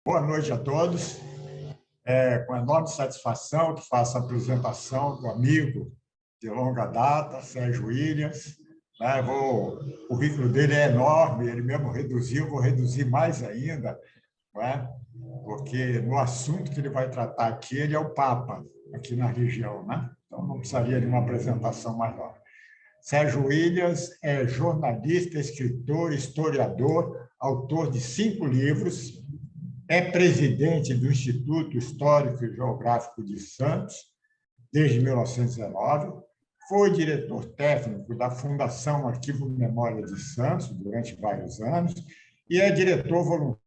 Boa noite a todos. Com enorme satisfação que faço a apresentação do amigo de longa data, Sérgio Williams. O currículo dele é enorme, ele mesmo reduziu, vou reduzir mais ainda, não é? Porque no assunto que ele vai tratar aqui, ele é o Papa, aqui na região, né? Então não precisaria de uma apresentação maior. Sérgio Williams é jornalista, escritor, historiador, autor de 5 livros, é presidente do Instituto Histórico e Geográfico de Santos desde 1919, foi diretor técnico da Fundação Arquivo Memória de Santos durante vários anos e é diretor voluntário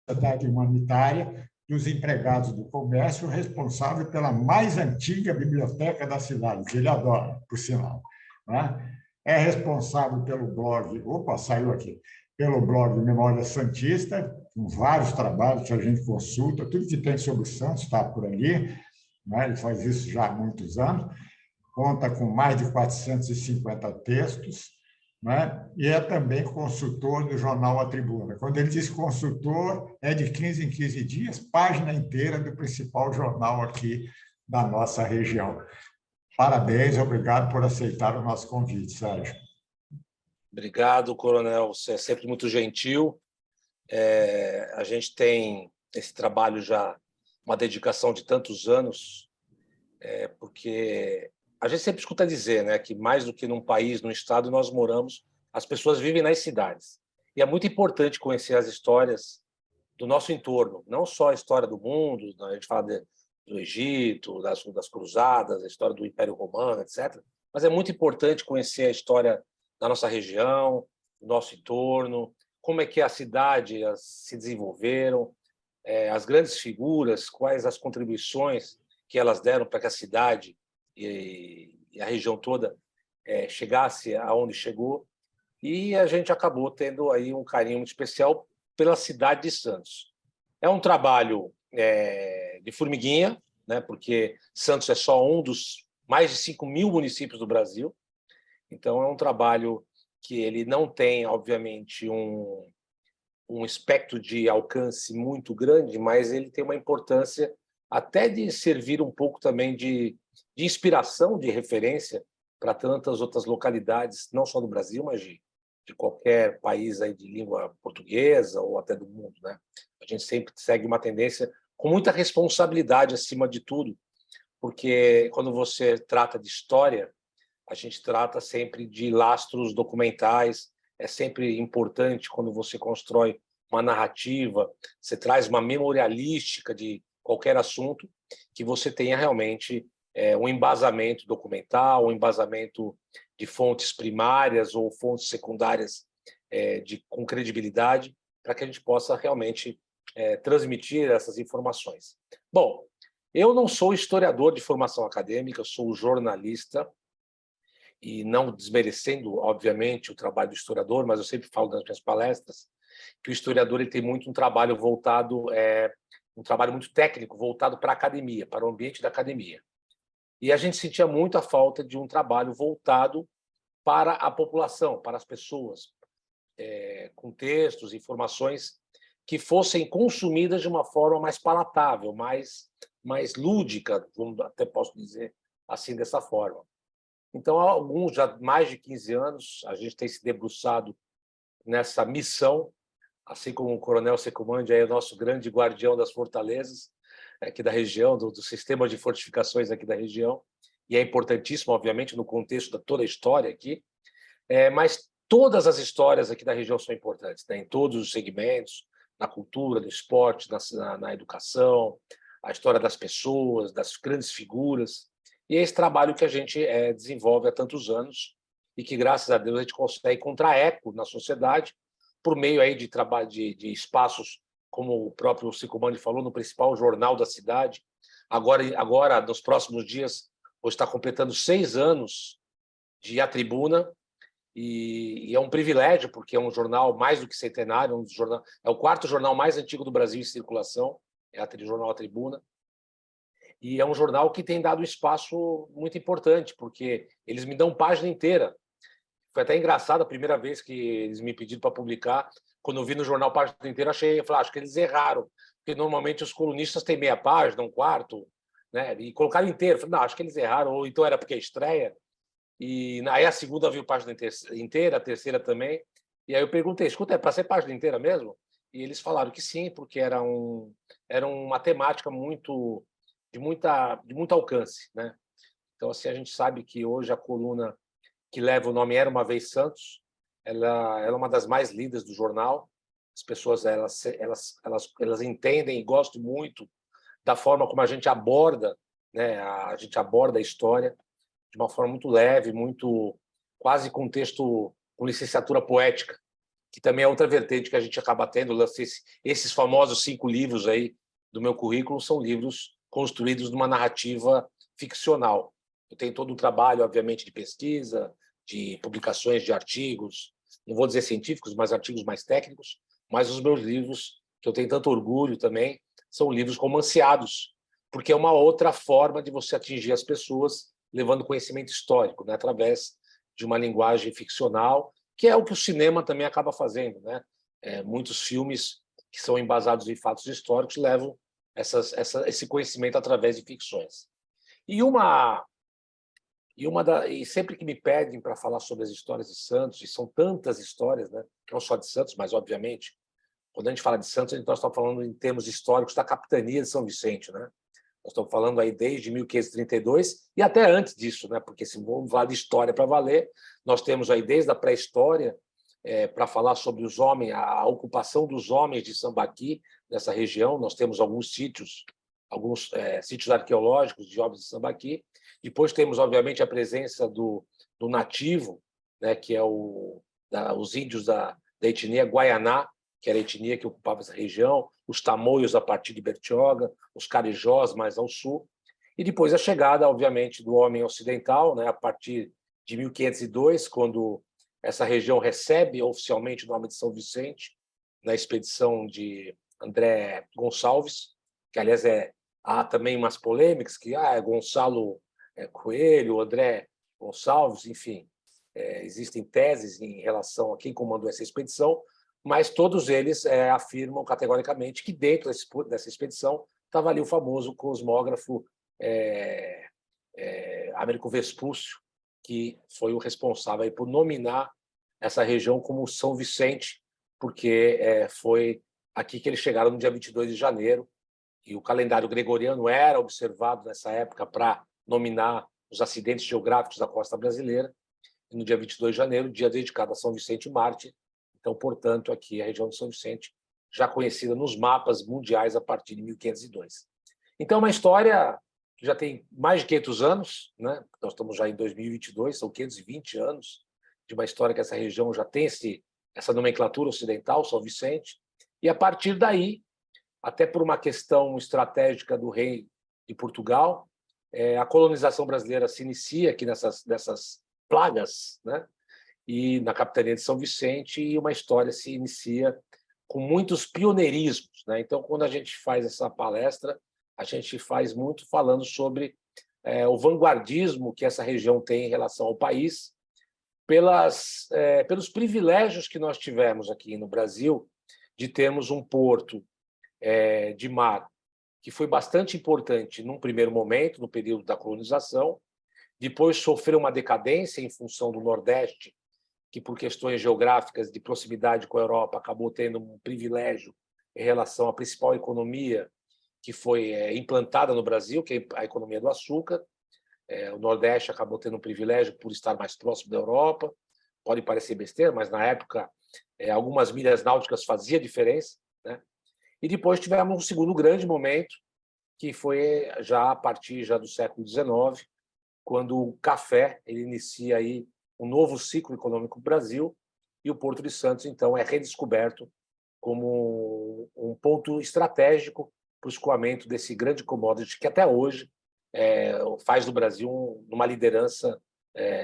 da Sociedade Humanitária dos Empregados do Comércio, responsável pela mais antiga biblioteca da cidade, que ele adora, por sinal. Né? É responsável pelo blog, saiu aqui, pelo blog Memória Santista, com vários trabalhos que a gente consulta, tudo que tem sobre o Santos está por ali, né? Ele faz isso já há muitos anos, conta com mais de 450 textos, né? E é também consultor do jornal A Tribuna. Quando ele diz consultor, é de 15 em 15 dias, página inteira do principal jornal aqui da nossa região. Parabéns, obrigado por aceitar o nosso convite, Sérgio. Obrigado, coronel. Você é sempre muito gentil. A gente tem esse trabalho já, uma dedicação de tantos anos, porque a gente sempre escuta dizer, né, que mais do que num país, num estado, nós moramos, as pessoas vivem nas cidades. E é muito importante conhecer as histórias do nosso entorno, não só a história do mundo, a gente fala do Egito, das cruzadas, a história do Império Romano, etc. Mas é muito importante conhecer a história da nossa região, do nosso entorno, como é que a cidade se desenvolveram, as grandes figuras, quais as contribuições que elas deram para que a cidade e a região toda chegasse aonde chegou. E a gente acabou tendo aí um carinho muito especial pela cidade de Santos. É um trabalho de formiguinha, né, porque Santos é só um dos mais de 5.000 municípios do Brasil. Então, é um trabalho que ele não tem, obviamente, um espectro de alcance muito grande, mas ele tem uma importância até de servir um pouco também de inspiração, de referência para tantas outras localidades, não só do Brasil, mas de qualquer país aí de língua portuguesa ou até do mundo, né? A gente sempre segue uma tendência com muita responsabilidade acima de tudo, porque quando você trata de história, a gente trata sempre de lastros documentais. É sempre importante quando você constrói uma narrativa, você traz uma memorialística de qualquer assunto, que você tenha realmente um embasamento documental, um embasamento de fontes primárias ou fontes secundárias com credibilidade, para que a gente possa realmente transmitir essas informações. Bom, eu não sou historiador de formação acadêmica, eu sou jornalista, e não desmerecendo, obviamente, o trabalho do historiador, mas eu sempre falo nas minhas palestras que o historiador ele tem muito um trabalho voltado, um trabalho muito técnico, voltado para a academia, para o ambiente da academia. E a gente sentia muito a falta de um trabalho voltado para a população, para as pessoas, com textos, informações que fossem consumidas de uma forma mais palatável, mais lúdica, até posso dizer assim, dessa forma. Então, há alguns, já mais de 15 anos, a gente tem se debruçado nessa missão, assim como o coronel Secumandi é o nosso grande guardião das fortalezas aqui da região, do sistema de fortificações aqui da região, e é importantíssimo, obviamente, no contexto de toda a história aqui, mas todas as histórias aqui da região são importantes, né? Em todos os segmentos, na cultura, no esporte, na educação, a história das pessoas, das grandes figuras. E é esse trabalho que a gente desenvolve há tantos anos e que, graças a Deus, a gente consegue encontrar eco na sociedade por meio aí de trabalho de espaços, como o próprio Secumandi falou, no principal jornal da cidade. Agora, nos próximos dias, hoje está completando 6 anos de A Tribuna, e é um privilégio, porque é um jornal mais do que centenário, é o 4º jornal mais antigo do Brasil em circulação, é o jornal A Tribuna. E é um jornal que tem dado espaço muito importante, porque eles me dão página inteira. Foi até engraçado a primeira vez que eles me pediram para publicar. Quando eu vi no jornal Página Inteira, eu falei, acho que eles erraram, porque normalmente os colunistas têm meia página, um quarto, né? E colocaram inteiro. Eu falei, não, acho que eles erraram, ou então era porque é estreia. E aí a segunda viu página inteira, a terceira também. E aí eu perguntei, escuta, é para ser página inteira mesmo? E eles falaram que sim, porque era uma temática de muito alcance, né? Então, assim, a gente sabe que hoje a coluna que leva o nome Era Uma Vez Santos, ela é uma das mais lidas do jornal. As pessoas elas entendem e gostam muito da forma como a gente aborda, né? A gente aborda a história de uma forma muito leve, muito quase com texto com licenciatura poética, que também é outra vertente que a gente acaba tendo. Esses famosos 5 livros aí do meu currículo são livros construídos numa narrativa ficcional. Eu tenho todo um trabalho, obviamente, de pesquisa, de publicações de artigos, não vou dizer científicos, mas artigos mais técnicos, mas os meus livros, que eu tenho tanto orgulho também, são livros romanceados, porque é uma outra forma de você atingir as pessoas levando conhecimento histórico, né, através de uma linguagem ficcional, que é o que o cinema também acaba fazendo, né? Muitos filmes que são embasados em fatos históricos levam esse conhecimento através de ficções. E sempre que me pedem para falar sobre as histórias de Santos, e são tantas histórias, né? Não só de Santos, mas, obviamente, quando a gente fala de Santos, nós estamos falando em termos históricos da capitania de São Vicente, né? Nós estamos falando aí desde 1532 e até antes disso, né? Porque se vamos falar de história para valer, nós temos aí desde a pré-história para falar sobre os homens, a ocupação dos homens de Sambaqui, nessa região. Nós temos alguns sítios arqueológicos de homens de Sambaqui. Depois temos, obviamente, a presença do nativo, né? Que é os índios da etnia Guaianá, que era a etnia que ocupava essa região, os tamoios a partir de Bertioga, os carijós mais ao sul, e depois a chegada, obviamente, do homem ocidental, né, a partir de 1502, quando essa região recebe oficialmente o nome de São Vicente, na expedição de André Gonçalves, que, aliás, há também umas polêmicas, que é Gonçalo Coelho, André Gonçalves, enfim, existem teses em relação a quem comandou essa expedição, mas todos eles afirmam categoricamente que dentro dessa expedição estava ali o famoso cosmógrafo Américo Vespúcio, que foi o responsável aí por nominar essa região como São Vicente, porque foi aqui que eles chegaram no dia 22 de janeiro, e o calendário gregoriano era observado nessa época para nominar os acidentes geográficos da costa brasileira, e no dia 22 de janeiro, dia dedicado a São Vicente Mártir. Então, portanto, aqui a região de São Vicente, já conhecida nos mapas mundiais a partir de 1502. Então, é uma história que já tem mais de 500 anos, né? Nós estamos já em 2022, são 520 anos de uma história que essa região já tem essa nomenclatura ocidental, São Vicente, e a partir daí, até por uma questão estratégica do rei de Portugal, a colonização brasileira se inicia aqui nessas plagas, né? E na capitania de São Vicente, e uma história se inicia com muitos pioneirismos, né? Então, quando a gente faz essa palestra, a gente faz muito falando sobre o vanguardismo que essa região tem em relação ao país, pelos privilégios que nós tivemos aqui no Brasil de termos um porto de mar que foi bastante importante num primeiro momento, no período da colonização, depois sofreu uma decadência em função do Nordeste, que, por questões geográficas de proximidade com a Europa, acabou tendo um privilégio em relação à principal economia que foi implantada no Brasil, que é a economia do açúcar. O Nordeste acabou tendo um privilégio por estar mais próximo da Europa. Pode parecer besteira, mas, na época, algumas milhas náuticas fazia diferença, né? E depois tivemos um segundo grande momento, que foi já a partir do século XIX, quando o café ele inicia aí um novo ciclo econômico no Brasil, e o Porto de Santos, então, é redescoberto como um ponto estratégico para o escoamento desse grande commodity que até hoje faz do Brasil uma liderança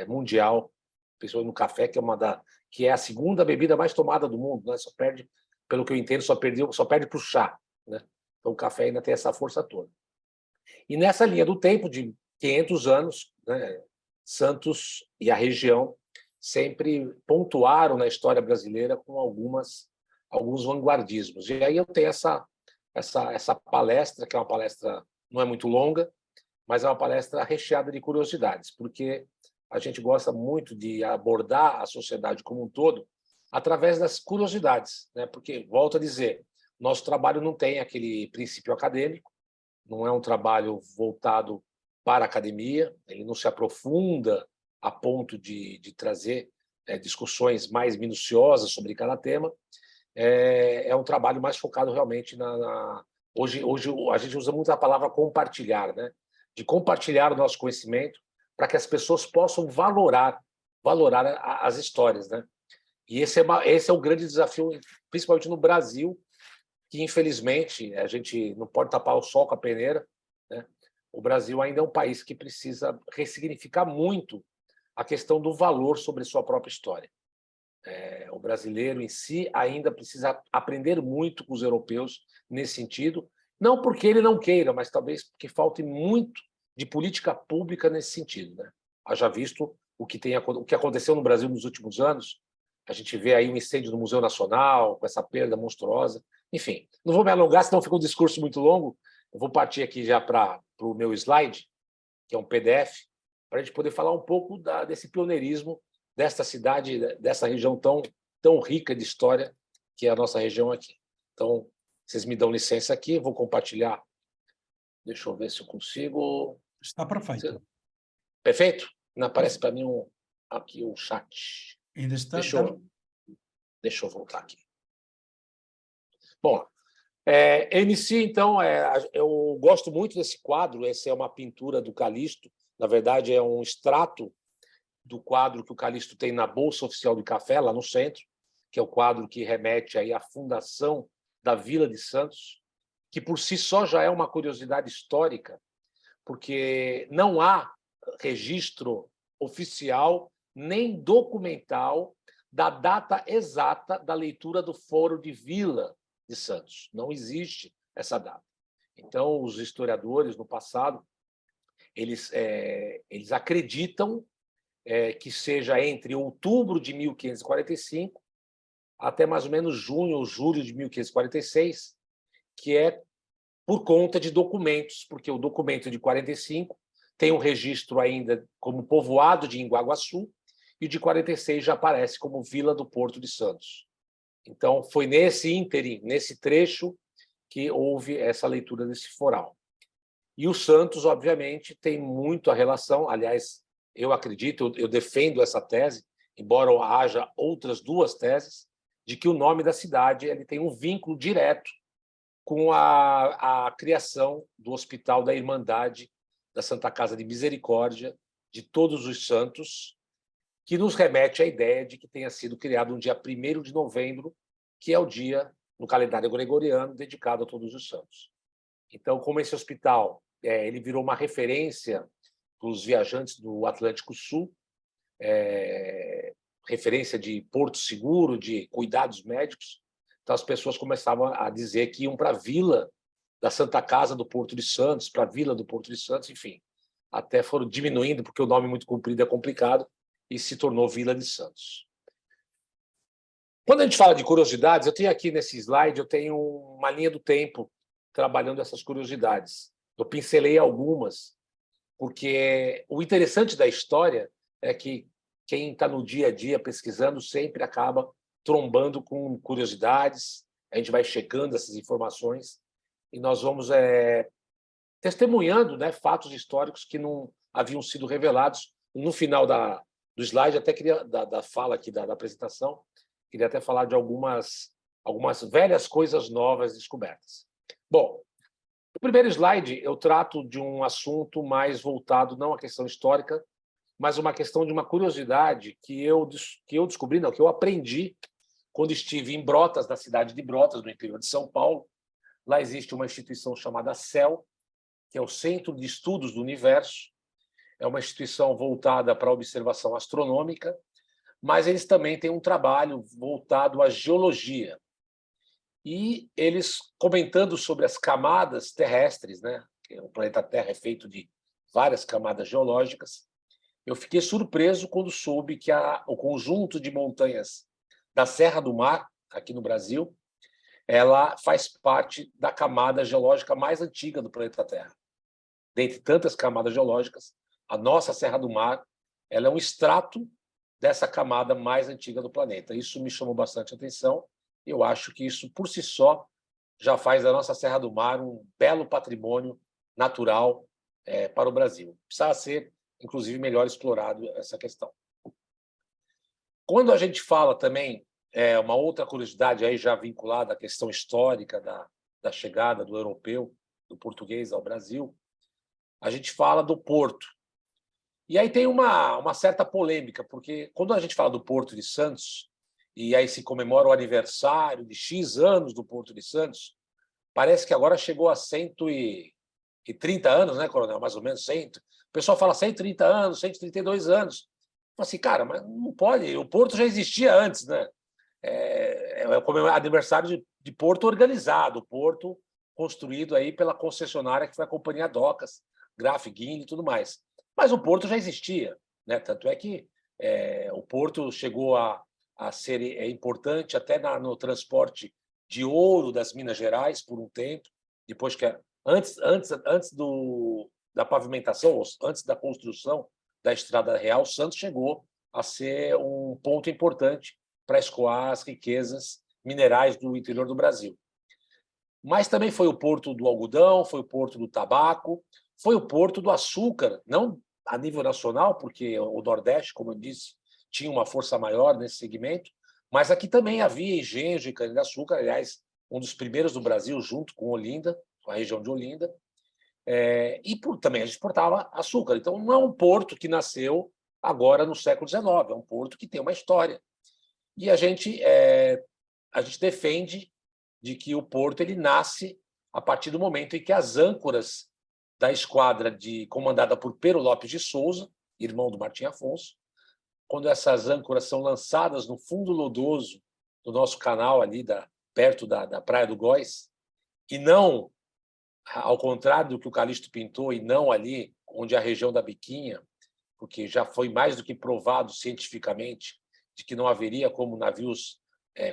mundial, principalmente no café, que é a segunda bebida mais tomada do mundo, né? Só perde, pelo que eu entendo, só perde para o chá, né? Então, o café ainda tem essa força toda. E nessa linha do tempo de 500 anos, né, Santos e a região sempre pontuaram na história brasileira com alguns vanguardismos. E aí eu tenho essa palestra, que é uma palestra, não é muito longa, mas é uma palestra recheada de curiosidades, porque a gente gosta muito de abordar a sociedade como um todo através das curiosidades, né? Porque, volto a dizer, nosso trabalho não tem aquele princípio acadêmico, não é um trabalho voltado para a academia, ele não se aprofunda a ponto de trazer discussões mais minuciosas sobre cada tema. É um trabalho mais focado realmente Hoje a gente usa muito a palavra compartilhar, né? De compartilhar o nosso conhecimento para que as pessoas possam valorar as histórias, né? E esse é o grande desafio, principalmente no Brasil, que, infelizmente, a gente não pode tapar o sol com a peneira, né? O Brasil ainda é um país que precisa ressignificar muito a questão do valor sobre sua própria história. O brasileiro em si ainda precisa aprender muito com os europeus nesse sentido, não porque ele não queira, mas talvez porque falte muito de política pública nesse sentido, né? Haja visto o que aconteceu no Brasil nos últimos anos, a gente vê aí um incêndio no Museu Nacional, com essa perda monstruosa. Enfim, não vou me alongar, senão fica um discurso muito longo. Eu vou partir aqui já para o meu slide, que é um PDF, para a gente poder falar um pouco desse pioneirismo desta cidade, dessa região tão rica de história que é a nossa região aqui. Então, vocês me dão licença aqui, vou compartilhar. Deixa eu ver se eu consigo. Está perfeito. Perfeito? Não aparece para mim aqui o chat. Ainda está. Deixa eu voltar aqui. Bom, MC, então, eu gosto muito desse quadro. Essa é uma pintura do Calixto. Na verdade, é um extrato do quadro que o Calixto tem na Bolsa Oficial de Café, lá no centro, que é o quadro que remete aí à fundação da Vila de Santos, que por si só já é uma curiosidade histórica, porque não há registro oficial nem documental da data exata da leitura do Foro de Vila de Santos. Não existe essa data. Então, os historiadores, no passado, eles acreditam que seja entre outubro de 1545 até mais ou menos junho ou julho de 1546, que é por conta de documentos, porque o documento de 45 tem um registro ainda como povoado de Inguaguaçu e o de 46 já aparece como Vila do Porto de Santos. Então, foi nesse ínterim, nesse trecho, que houve essa leitura desse foral. E o Santos, obviamente, tem muito a relação, aliás, eu acredito, eu defendo essa tese, embora haja outras duas teses, de que o nome da cidade ele tem um vínculo direto com a criação do Hospital da Irmandade da Santa Casa de Misericórdia de Todos os Santos, que nos remete à ideia de que tenha sido criado no dia 1º de novembro, que é o dia, no calendário gregoriano, dedicado a Todos os Santos. Então, como esse hospital ele virou uma referência para os viajantes do Atlântico Sul, referência de porto seguro, de cuidados médicos, então as pessoas começavam a dizer que iam para a vila da Santa Casa do Porto de Santos, para a vila do Porto de Santos, enfim. Até foram diminuindo, porque o nome muito comprido é complicado, e se tornou Vila de Santos. Quando a gente fala de curiosidades, eu tenho aqui nesse slide, eu tenho uma linha do tempo trabalhando essas curiosidades. Eu pincelei algumas, porque o interessante da história é que quem está no dia a dia pesquisando sempre acaba trombando com curiosidades, a gente vai checando essas informações e nós vamos testemunhando, né, fatos históricos que não haviam sido revelados. No final do slide, até queria, da fala aqui da apresentação, queria até falar de algumas velhas coisas novas descobertas. Bom, no primeiro slide, eu trato de um assunto mais voltado não à questão histórica, mas uma questão de uma curiosidade que eu descobri, não, que eu aprendi quando estive em Brotas, na cidade de Brotas, no interior de São Paulo. Lá existe uma instituição chamada CEL, que é o Centro de Estudos do Universo. É uma instituição voltada para a observação astronômica, mas eles também têm um trabalho voltado à geologia. E eles, comentando sobre as camadas terrestres, né? O planeta Terra é feito de várias camadas geológicas, Eu fiquei surpreso quando soube que o conjunto de montanhas da Serra do Mar, aqui no Brasil, ela faz parte da camada geológica mais antiga do planeta Terra. Dentre tantas camadas geológicas, a nossa Serra do Mar, ela é um extrato dessa camada mais antiga do planeta. Isso me chamou bastante atenção. Eu acho que isso, por si só, já faz da nossa Serra do Mar um belo patrimônio natural para o Brasil. Precisa ser, inclusive, melhor explorado essa questão. Quando a gente fala também, uma outra curiosidade aí já vinculada à questão histórica da chegada do europeu, do português ao Brasil, a gente fala do Porto. E aí tem uma certa polêmica, porque quando a gente fala do Porto de Santos, e aí se comemora o aniversário de X anos do Porto de Santos, parece que agora chegou a 130 anos, né, Coronel? Mais ou menos 100. O pessoal fala 130 anos, 132 anos. Fala assim, cara, mas não pode, o Porto já existia antes, né? É o aniversário de Porto organizado, o Porto construído aí pela concessionária que foi a Companhia Docas, Graf, Guinle e tudo mais. Mas o Porto já existia, né? Tanto é que o Porto chegou a ser importante até no transporte de ouro das Minas Gerais por um tempo, depois que antes da pavimentação, antes da construção da Estrada Real, Santos chegou a ser um ponto importante para escoar as riquezas minerais do interior do Brasil. Mas também foi o porto do algodão, foi o porto do tabaco, foi o porto do açúcar, não a nível nacional, porque o Nordeste, como eu disse, tinha uma força maior nesse segmento, mas aqui também havia engenhos de cana-de-açúcar, aliás, um dos primeiros do Brasil, junto com Olinda, com a região de Olinda, também a gente exportava açúcar. Então, não é um porto que nasceu agora no século XIX, é um porto que tem uma história. E a gente defende de que o porto ele nasce a partir do momento em que as âncoras da esquadra comandada por Pero Lopes de Souza, irmão do Martim Afonso, quando essas âncoras são lançadas no fundo lodoso do nosso canal ali, perto da Praia do Góis, e não, ao contrário do que o Calixto pintou, e não ali onde é a região da Biquinha, porque já foi mais do que provado cientificamente de que não haveria como navios,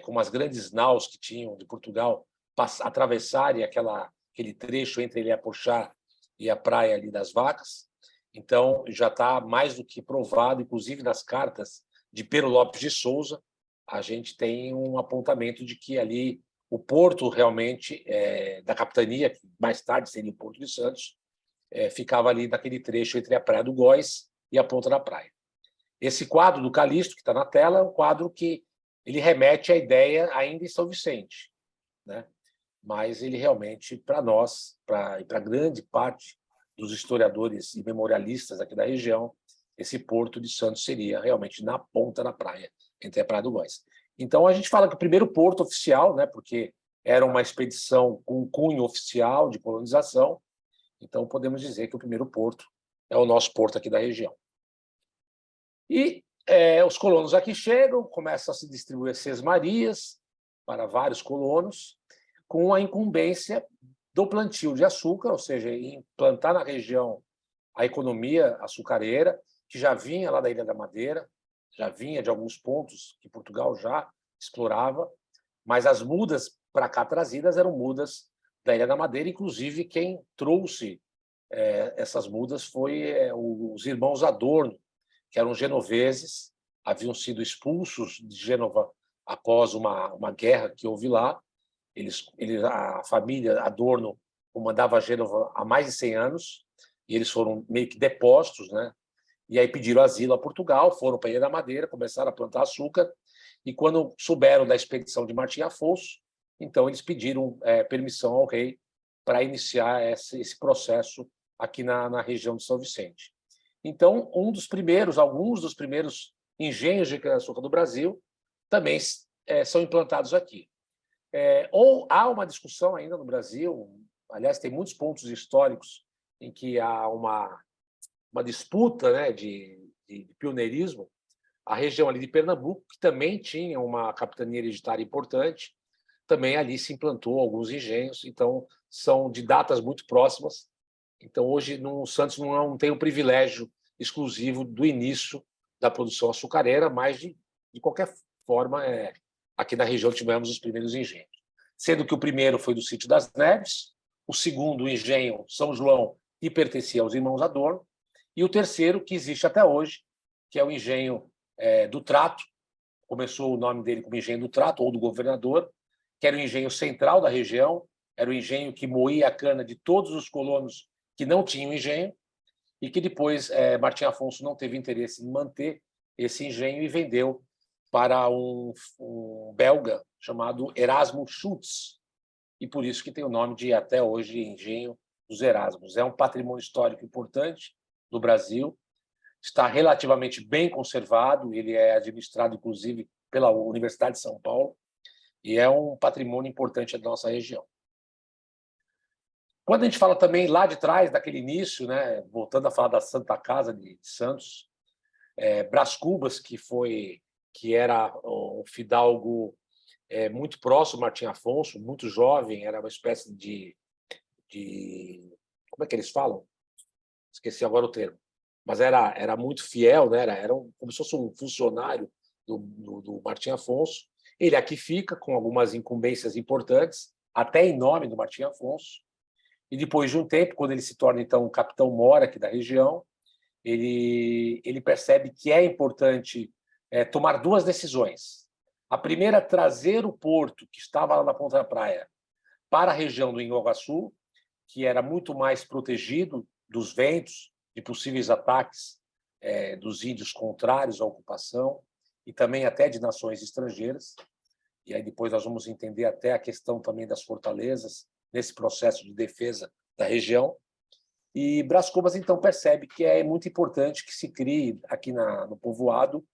como as grandes naus que tinham de Portugal, atravessarem aquele trecho entre Ilha-Porchá e a praia ali das Vacas. Então, já está mais do que provado, inclusive nas cartas de Pero Lopes de Souza, a gente tem um apontamento de que ali o porto realmente da capitania, que mais tarde seria o Porto de Santos, ficava ali naquele trecho entre a Praia do Góis e a Ponta da Praia. Esse quadro do Calixto, que está na tela, é um quadro que ele remete à ideia ainda em São Vicente, né? Mas ele realmente, para nós, e para grande parte dos historiadores e memorialistas aqui da região, esse Porto de Santos seria realmente na ponta da praia, entre a Praia do Góis. Então, a gente fala que o primeiro porto oficial, né, porque era uma expedição com cunho oficial de colonização, então podemos dizer que o primeiro porto é o nosso porto aqui da região. E os colonos aqui chegam, começam a se distribuir sesmarias para vários colonos, com a incumbência do plantio de açúcar, ou seja, implantar na região a economia açucareira, que já vinha lá da Ilha da Madeira, já vinha de alguns pontos que Portugal já explorava, mas as mudas para cá trazidas eram mudas da Ilha da Madeira, inclusive quem trouxe essas mudas foi os irmãos Adorno, que eram genoveses, haviam sido expulsos de Gênova após uma guerra que houve lá. A família Adorno comandava Gênova há mais de 100 anos, e eles foram meio que depostos, né? E aí pediram asilo a Portugal, foram para a Ilha da Madeira, começaram a plantar açúcar, e quando souberam da expedição de Martim Afonso, então eles pediram permissão ao rei para iniciar esse processo aqui na região de São Vicente. Então, alguns dos primeiros engenhos de cana-de-açúcar do Brasil também são implantados aqui. Ou há uma discussão ainda no Brasil, aliás, tem muitos pontos históricos em que há uma disputa, né, de pioneirismo. A região ali de Pernambuco, que também tinha uma capitania hereditária importante, também ali se implantou alguns engenhos, então são de datas muito próximas. Então, hoje, Santos não tem o privilégio exclusivo do início da produção açucareira, mas, de qualquer forma, aqui na região tivemos os primeiros engenhos. Sendo que o primeiro foi do Sítio das Neves, o segundo, o engenho São João, que pertencia aos irmãos Adorno, e o terceiro, que existe até hoje, que é o engenho do Trato. Começou o nome dele como engenho do Trato, ou do governador, que era o engenho central da região, era o engenho que moía a cana de todos os colonos que não tinham engenho, e que depois Martim Afonso não teve interesse em manter esse engenho e vendeu para um belga chamado Erasmo Schultz, e por isso que tem o nome de, até hoje, Engenho dos Erasmos. É um patrimônio histórico importante do Brasil, está relativamente bem conservado, ele é administrado, inclusive, pela Universidade de São Paulo, e é um patrimônio importante da nossa região. Quando a gente fala também lá de trás, daquele início, né, voltando a falar da Santa Casa de Santos, Brás Cubas, que era um fidalgo muito próximo do Martim Afonso, muito jovem, era uma espécie de como é que eles falam? Esqueci agora o termo. Mas era muito fiel, né? Como se fosse um funcionário do Martim Afonso. Ele aqui fica com algumas incumbências importantes, até em nome do Martim Afonso. E depois de um tempo, quando ele se torna, então, capitão-mor aqui da região, ele percebe que é importante tomar duas decisões. A primeira, trazer o porto, que estava lá na Ponta da Praia, para a região do Inhogaçu, que era muito mais protegido dos ventos, de possíveis ataques dos índios contrários à ocupação, e também até de nações estrangeiras. E aí depois nós vamos entender até a questão também das fortalezas, nesse processo de defesa da região. E Brás Cubas, então, percebe que é muito importante que se crie aqui no povoado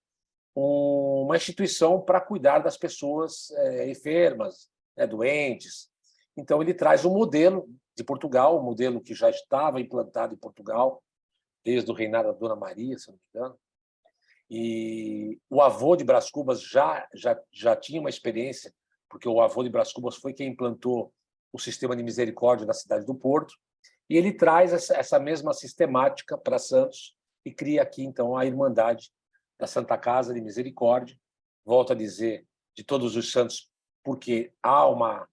uma instituição para cuidar das pessoas enfermas, doentes. Então, ele traz um modelo de Portugal, um modelo que já estava implantado em Portugal, desde o reinado da Dona Maria, se não me engano. E o avô de Brás Cubas já tinha uma experiência, porque o avô de Brás Cubas foi quem implantou o sistema de misericórdia na cidade do Porto, e ele traz essa mesma sistemática para Santos e cria aqui, então, a Irmandade da Santa Casa de Misericórdia. Volto a dizer, de todos os santos, porque há uma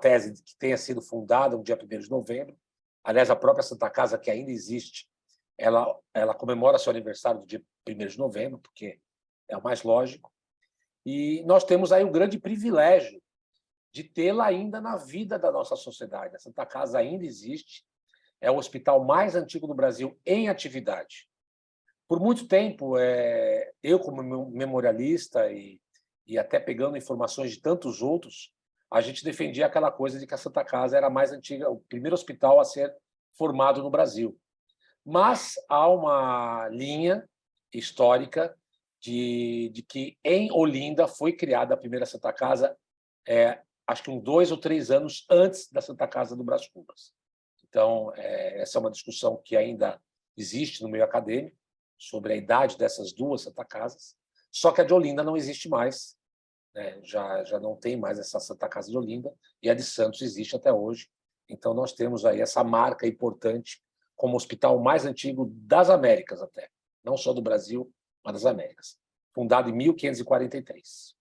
tese de que tenha sido fundada no dia 1º de novembro. Aliás, a própria Santa Casa, que ainda existe, ela comemora seu aniversário do dia 1º de novembro, porque é o mais lógico. E nós temos aí o grande privilégio de tê-la ainda na vida da nossa sociedade. A Santa Casa ainda existe, é o hospital mais antigo do Brasil em atividade. Por muito tempo, eu, como memorialista e até pegando informações de tantos outros, a gente defendia aquela coisa de que a Santa Casa era a mais antiga, o primeiro hospital a ser formado no Brasil. Mas há uma linha histórica de que em Olinda foi criada a primeira Santa Casa, acho que 2 ou 3 anos antes da Santa Casa do Brás Cubas. Então, essa é uma discussão que ainda existe no meio acadêmico sobre a idade dessas duas Santa Casas, só que a de Olinda não existe mais, né? Já não tem mais essa Santa Casa de Olinda, e a de Santos existe até hoje. Então, nós temos aí essa marca importante como o hospital mais antigo das Américas até, não só do Brasil, mas das Américas, fundado em 1543.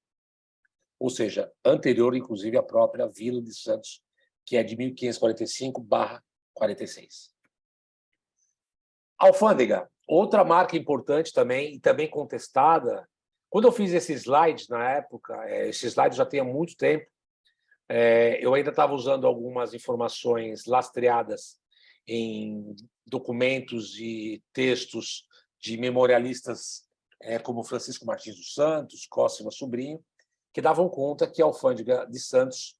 Ou seja, anterior, inclusive, à própria Vila de Santos, que é de 1545/46. Alfândega, outra marca importante também, e também contestada. Quando eu fiz esse slide, na época, esse slide já tem há muito tempo, eu ainda estava usando algumas informações lastreadas em documentos e textos de memorialistas como Francisco Martins dos Santos, Cosima Sobrinho, que davam conta que a Alfândega de Santos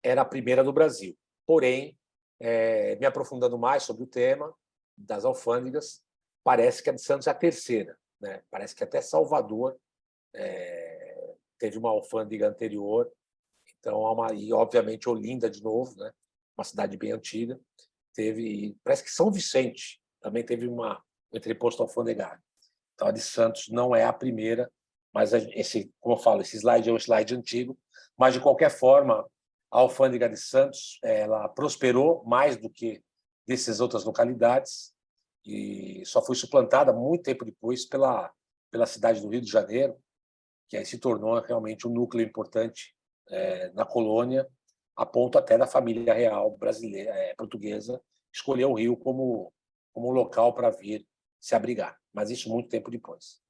era a primeira do Brasil. Porém, me aprofundando mais sobre o tema das alfândegas, parece que a de Santos é a terceira, né? Parece que até Salvador teve uma alfândega anterior. Então, e obviamente Olinda de novo, né? Uma cidade bem antiga. Parece que São Vicente também teve um entreposto alfandegário. Então, a de Santos não é a primeira, mas como eu falo, esse slide é um slide antigo, mas de qualquer forma, a alfândega de Santos ela prosperou mais do que dessas outras localidades, e só foi suplantada muito tempo depois pela cidade do Rio de Janeiro, que aí se tornou realmente um núcleo importante na colônia, a ponto até da família real brasileira, portuguesa, escolher o Rio como um local para vir se abrigar, mas isso muito tempo depois.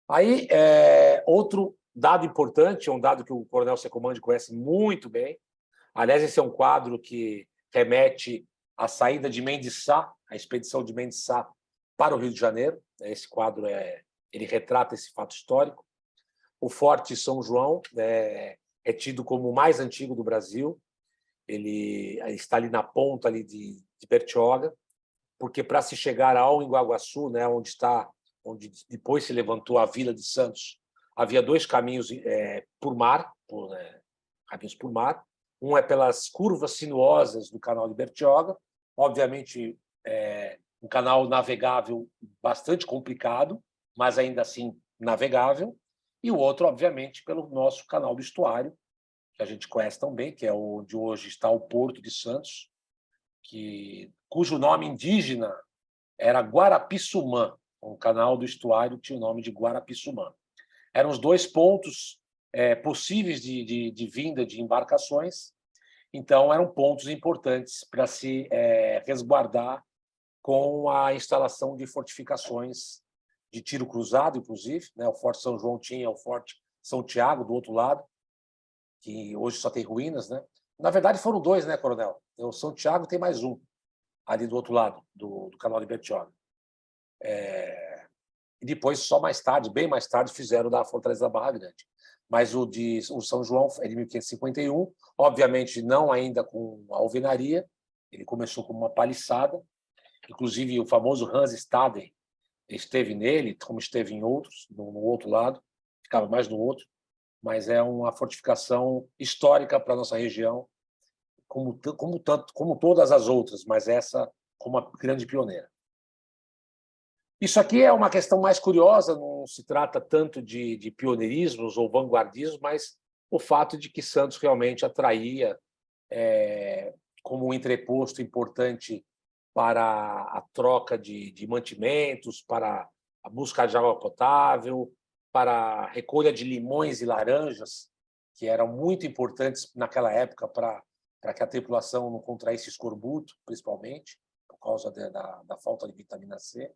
Aí, outro dado importante, um dado que o Coronel Sacomandi conhece muito bem. Aliás, esse é um quadro que remete à saída de Mendes Sá, a expedição de Mendes Sá para o Rio de Janeiro. Esse quadro ele retrata esse fato histórico. O Forte São João é tido como o mais antigo do Brasil. Ele está ali na ponta ali de Bertioga, porque para se chegar ao Iguaçu, né, onde depois se levantou a Vila de Santos, havia dois caminhos por mar, caminhos por mar. Um é pelas curvas sinuosas do canal de Bertioga, obviamente um canal navegável bastante complicado, mas ainda assim navegável, e o outro, obviamente, pelo nosso canal do estuário, que a gente conhece tão bem, que é onde hoje está o Porto de Santos, cujo nome indígena era Guarapissumã. O canal do estuário tinha o nome de Guarapissumã. Eram os dois pontos possíveis de vinda de embarcações, então eram pontos importantes para se resguardar com a instalação de fortificações de tiro cruzado, inclusive. Né? O Forte São João tinha o Forte São Tiago, do outro lado, que hoje só tem ruínas. Né? Na verdade, foram dois, né, Coronel? O São Tiago tem mais um, ali do outro lado do canal de Bertioga. E depois, só mais tarde, bem mais tarde, fizeram da Fortaleza da Barra Grande. Mas o São João é de 1551, obviamente não ainda com a alvenaria, ele começou como uma paliçada, inclusive o famoso Hans Staden esteve nele, como esteve em outros, no outro lado, ficava mais no outro, mas é uma fortificação histórica para a nossa região, como todas as outras, mas essa como uma grande pioneira. Isso aqui é uma questão mais curiosa, não se trata tanto de pioneirismos ou vanguardismos, mas o fato de que Santos realmente atraía como um entreposto importante para a troca de mantimentos, para a busca de água potável, para a recolha de limões e laranjas, que eram muito importantes naquela época para que a tripulação não contraísse escorbuto, principalmente, por causa da falta de vitamina C.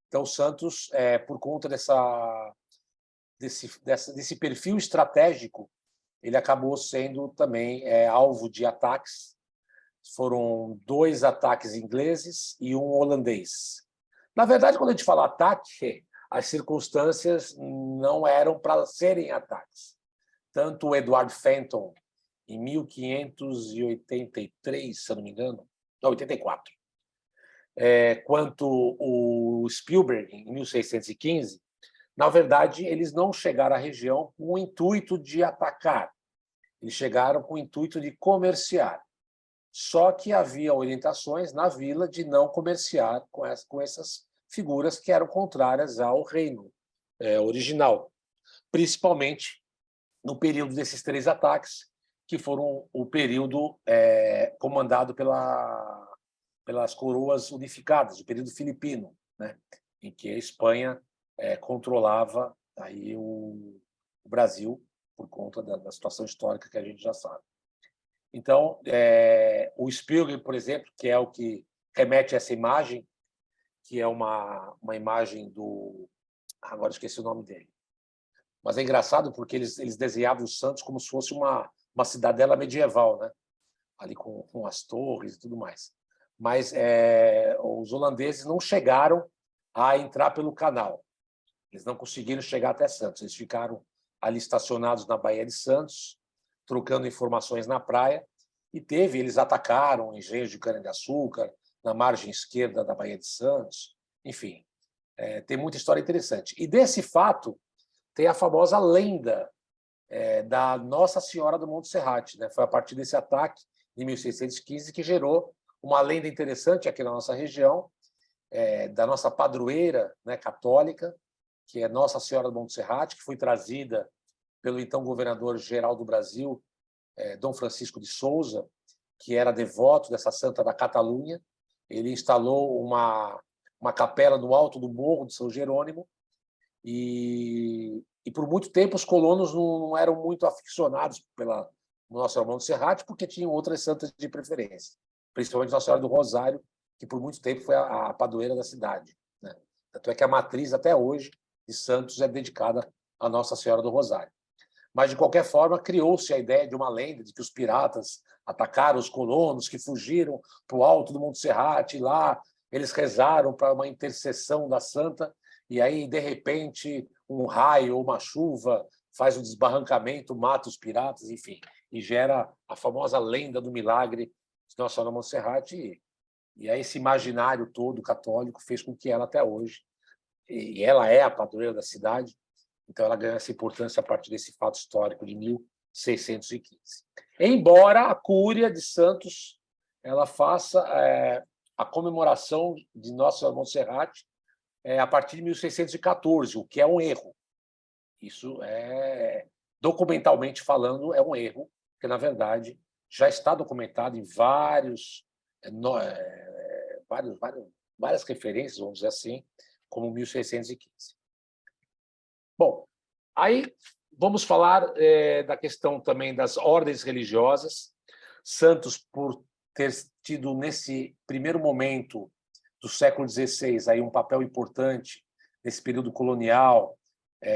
Então, o Santos, por conta desse perfil estratégico, ele acabou sendo também alvo de ataques. Foram 2 ataques ingleses e um holandês. Na verdade, quando a gente fala ataque, as circunstâncias não eram para serem ataques. Tanto o Edward Fenton, em 1583, se eu não me engano, não, 84, quanto o Spielberg, em 1615, na verdade, eles não chegaram à região com o intuito de atacar, eles chegaram com o intuito de comerciar. Só que havia orientações na vila de não comerciar com essas figuras que eram contrárias ao reino original, principalmente no período desses 3 ataques, que foram o período comandado pelas coroas unificadas, o período filipino, né, em que a Espanha controlava aí o Brasil por conta da situação histórica que a gente já sabe. Então, o Spielberg, por exemplo, que é o que remete a essa imagem, que é uma imagem do... Agora esqueci o nome dele. Mas é engraçado porque eles desenhavam o Santos como se fosse uma cidadela medieval, né? Ali com as torres e tudo mais. Mas os holandeses não chegaram a entrar pelo canal. Eles não conseguiram chegar até Santos. Eles ficaram ali estacionados na Baía de Santos, trocando informações na praia, e eles atacaram engenhos de cana-de-açúcar na margem esquerda da Baía de Santos. Enfim, tem muita história interessante. E desse fato tem a famosa lenda da Nossa Senhora do Monte Serrate, né? Foi a partir desse ataque de 1615 que gerou uma lenda interessante aqui na nossa região, da nossa padroeira, né, católica, que é Nossa Senhora do Monte Serrate, que foi trazida pelo então governador-geral do Brasil, Dom Francisco de Souza, que era devoto dessa santa da Catalunha, ele instalou uma capela no alto do Morro de São Jerônimo e por muito tempo os colonos não eram muito aficionados pela Nossa Senhora Montserrat porque tinham outras santas de preferência, principalmente Nossa Senhora do Rosário, que por muito tempo foi a padroeira da cidade, né? Tanto é que a matriz, até hoje, de santos é dedicada a Nossa Senhora do Rosário. Mas, de qualquer forma, criou-se a ideia de uma lenda de que os piratas atacaram os colonos que fugiram para o alto do Monte Serrate, e lá eles rezaram para uma intercessão da santa, e aí, de repente, um raio ou uma chuva faz um desbarrancamento, mata os piratas, enfim, e gera a famosa lenda do milagre de Nossa Senhora Monserrate. E aí esse imaginário todo católico fez com que ela, até hoje, e ela é a padroeira da cidade, então ela ganha essa importância a partir desse fato histórico de 1615. Embora a Cúria de Santos ela faça a comemoração de Nossa Senhora Monserrate a partir de 1614, o que é um erro. Isso documentalmente falando, é um erro, porque, na verdade, já está documentado em várias referências, vamos dizer assim, como 1615. Bom, aí vamos falar da questão também das ordens religiosas. Santos, por ter tido, nesse primeiro momento do século XVI, aí um papel importante nesse período colonial,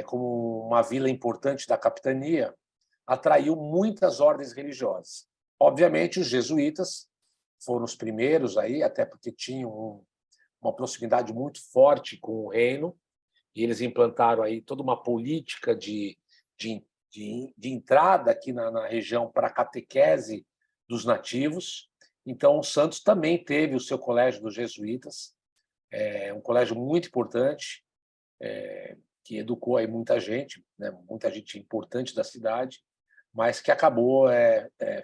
como uma vila importante da capitania, atraiu muitas ordens religiosas. Obviamente, os jesuítas foram os primeiros, aí, até porque tinham uma proximidade muito forte com o reino, e eles implantaram aí toda uma política de entrada aqui na região para a catequese dos nativos. Então, o Santos também teve o seu colégio dos jesuítas, um colégio muito importante, que educou aí muita gente, né, muita gente importante da cidade, mas que acabou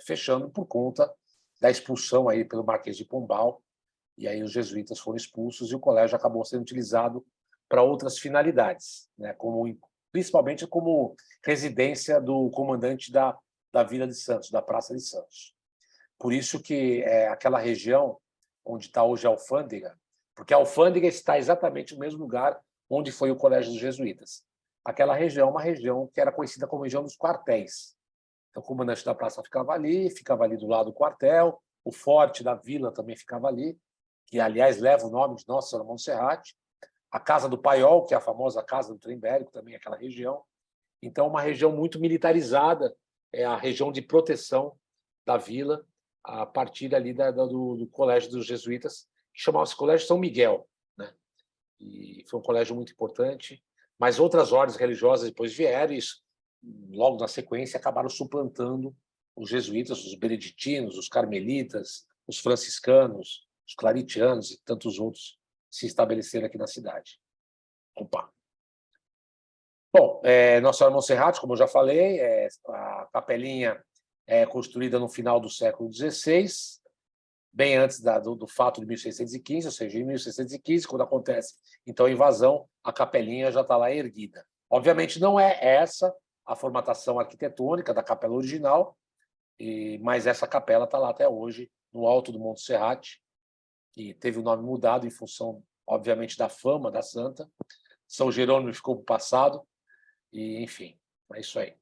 fechando por conta da expulsão aí pelo Marquês de Pombal, e aí os jesuítas foram expulsos e o colégio acabou sendo utilizado para outras finalidades, né, principalmente como residência do comandante da Vila de Santos, da Praça de Santos. Por isso que aquela região onde está hoje a alfândega, porque a alfândega está exatamente no mesmo lugar onde foi o Colégio dos Jesuítas. Aquela região é uma região que era conhecida como região dos quartéis. Então, o comandante da praça ficava ali do lado do quartel, o forte da vila também ficava ali, que, aliás, leva o nome de Nossa Senhora Monserrate, a Casa do Paiol, que é a famosa Casa do Trem Bélgico, também aquela região. Então, uma região muito militarizada, é a região de proteção da vila, a partir ali do Colégio dos Jesuítas, que chamava-se Colégio São Miguel, né? E foi um colégio muito importante, mas outras ordens religiosas depois vieram e, logo na sequência, acabaram suplantando os jesuítas, os beneditinos, os carmelitas, os franciscanos, os claretianos e tantos outros se estabeleceram aqui na cidade. Opa! Bom, Nossa Senhora Monserrate, como eu já falei, a capelinha é construída no final do século XVI, bem antes do fato de 1615, ou seja, em 1615, quando acontece então a invasão, a capelinha já está lá erguida. Obviamente não é essa a formatação arquitetônica da capela original, mas essa capela está lá até hoje, no alto do Monte Serrate, que teve o nome mudado em função, obviamente, da fama da santa. São Jerônimo ficou para o passado, e, enfim, é isso aí.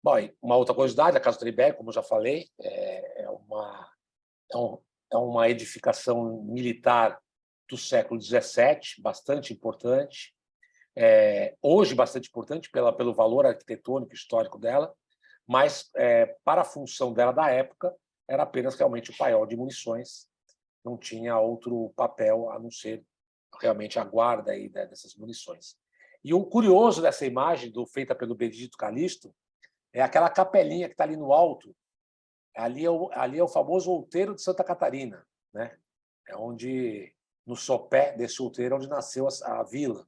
Bom, uma outra curiosidade, a Casa do Tribério, como eu já falei, é uma edificação militar do século XVII, bastante importante, hoje bastante importante pelo valor arquitetônico histórico dela, mas para a função dela da época era apenas realmente o paiol de munições, não tinha outro papel a não ser realmente a guarda aí dessas munições. E o curioso dessa imagem feita pelo Benedito Calixto é aquela capelinha que está ali no alto. Ali é o famoso outeiro de Santa Catarina, né? É onde, no sopé desse outeiro, onde nasceu a vila.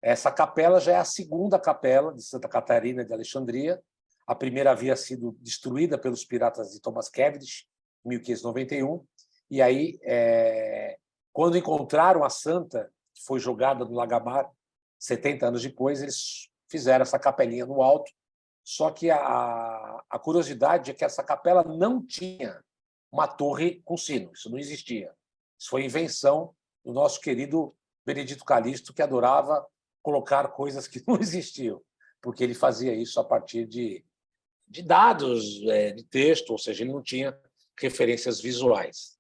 Essa capela já é a segunda capela de Santa Catarina de Alexandria. A primeira havia sido destruída pelos piratas de Thomas Cavendish, em 1591. E aí, quando encontraram a santa, que foi jogada no Lagamar, 70 anos depois, eles fizeram essa capelinha no alto. Só que a curiosidade é que essa capela não tinha uma torre com sino. Isso não existia. Isso foi invenção do nosso querido Benedito Calixto, que adorava colocar coisas que não existiam, porque ele fazia isso a partir de dados, de texto, ou seja, ele não tinha referências visuais.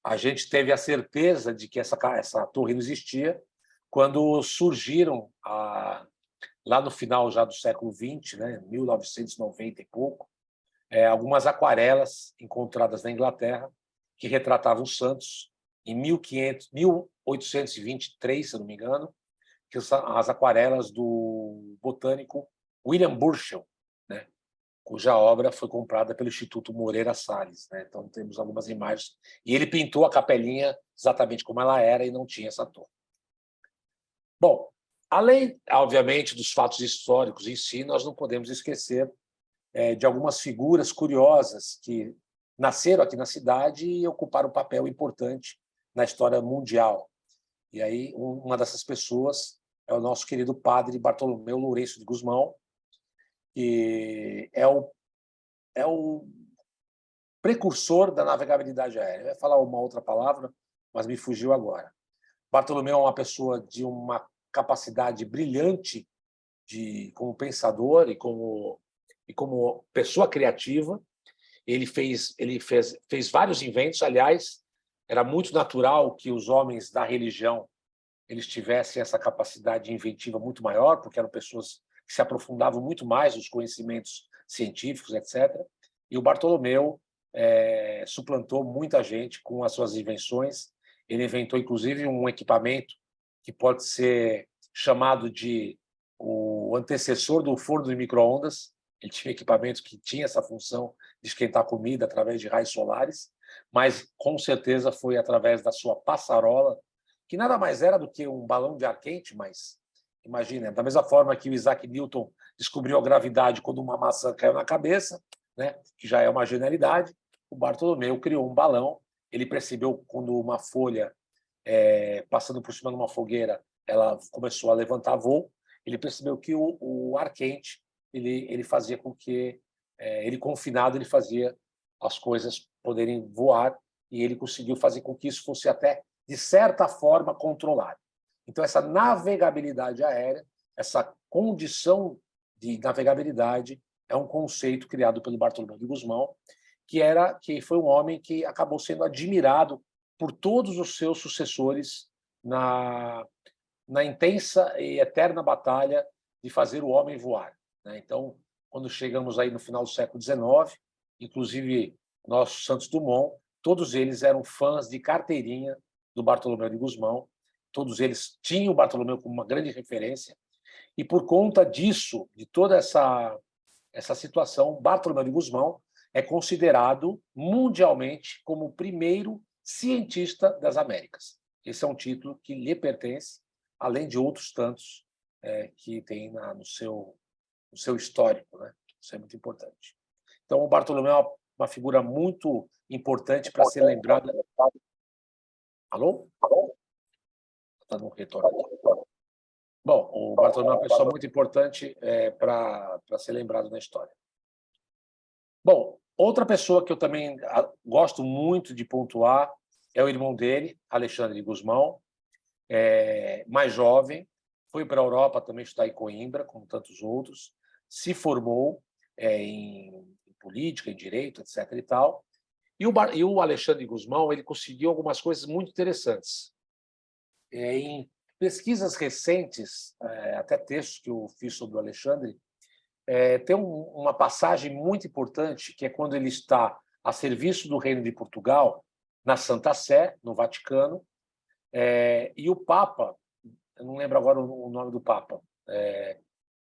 A gente teve a certeza de que essa torre não existia quando surgiram, lá no final já do século XX, né, 1990 e pouco, algumas aquarelas encontradas na Inglaterra que retratavam os santos em 1823, se não me engano, que as aquarelas do botânico William Burchell, né, cuja obra foi comprada pelo Instituto Moreira Salles, né? Então, temos algumas imagens. E ele pintou a capelinha exatamente como ela era e não tinha essa torre. Bom, além, obviamente, dos fatos históricos em si, nós não podemos esquecer de algumas figuras curiosas que nasceram aqui na cidade e ocuparam um papel importante na história mundial. E aí, uma dessas pessoas é o nosso querido padre Bartolomeu Lourenço de Gusmão, que é o precursor da navegabilidade aérea. Eu ia falar uma outra palavra, mas me fugiu agora. Bartolomeu é uma pessoa de uma capacidade brilhante como pensador e como pessoa criativa. Ele fez vários inventos. Aliás, era muito natural que os homens da religião eles tivessem essa capacidade inventiva muito maior, porque eram pessoas que se aprofundavam muito mais nos conhecimentos científicos, etc. E o Bartolomeu suplantou muita gente com as suas invenções. Ele inventou, inclusive, um equipamento que pode ser chamado de o antecessor do forno de micro-ondas. Ele tinha equipamento que tinha essa função de esquentar comida através de raios solares, mas, com certeza, foi através da sua passarola, que nada mais era do que um balão de ar quente, mas imagina, da mesma forma que o Isaac Newton descobriu a gravidade quando uma maçã caiu na cabeça, né, que já é uma genialidade, o Bartolomeu criou um balão. Ele percebeu quando uma folha, passando por cima de uma fogueira, ela começou a levantar voo. Ele percebeu que o ar quente ele fazia com que, ele confinado, ele fazia as coisas poderem voar, e ele conseguiu fazer com que isso fosse até, de certa forma, controlado. Então, essa navegabilidade aérea, essa condição de navegabilidade, é um conceito criado pelo Bartolomeu de Gusmão, que foi um homem que acabou sendo admirado por todos os seus sucessores na intensa e eterna batalha de fazer o homem voar, né? Então, quando chegamos aí no final do século XIX, inclusive nosso Santos Dumont, todos eles eram fãs de carteirinha do Bartolomeu de Gusmão. Todos eles tinham o Bartolomeu como uma grande referência, e por conta disso, de toda essa situação, Bartolomeu de Gusmão é considerado mundialmente como o primeiro cientista das Américas. Esse é um título que lhe pertence, além de outros tantos que tem no seu histórico, né? Isso é muito importante. Então, o Bartolomeu é uma figura muito importante para ser lembrada. Alô? Está no retorno aqui. Bom, o Bartolomeu é uma pessoa muito importante para ser lembrado na história. Bom, outra pessoa que eu também gosto muito de pontuar é o irmão dele, Alexandre de Gusmão, mais jovem, foi para a Europa também estudar em Coimbra, como tantos outros, se formou em política, em direito, etc. e tal. E o Alexandre de Gusmão ele conseguiu algumas coisas muito interessantes. Em pesquisas recentes, até textos que eu fiz sobre o Alexandre, tem uma passagem muito importante, que é quando ele está a serviço do Reino de Portugal, na Santa Sé, no Vaticano, e o Papa, eu não lembro agora o nome do Papa,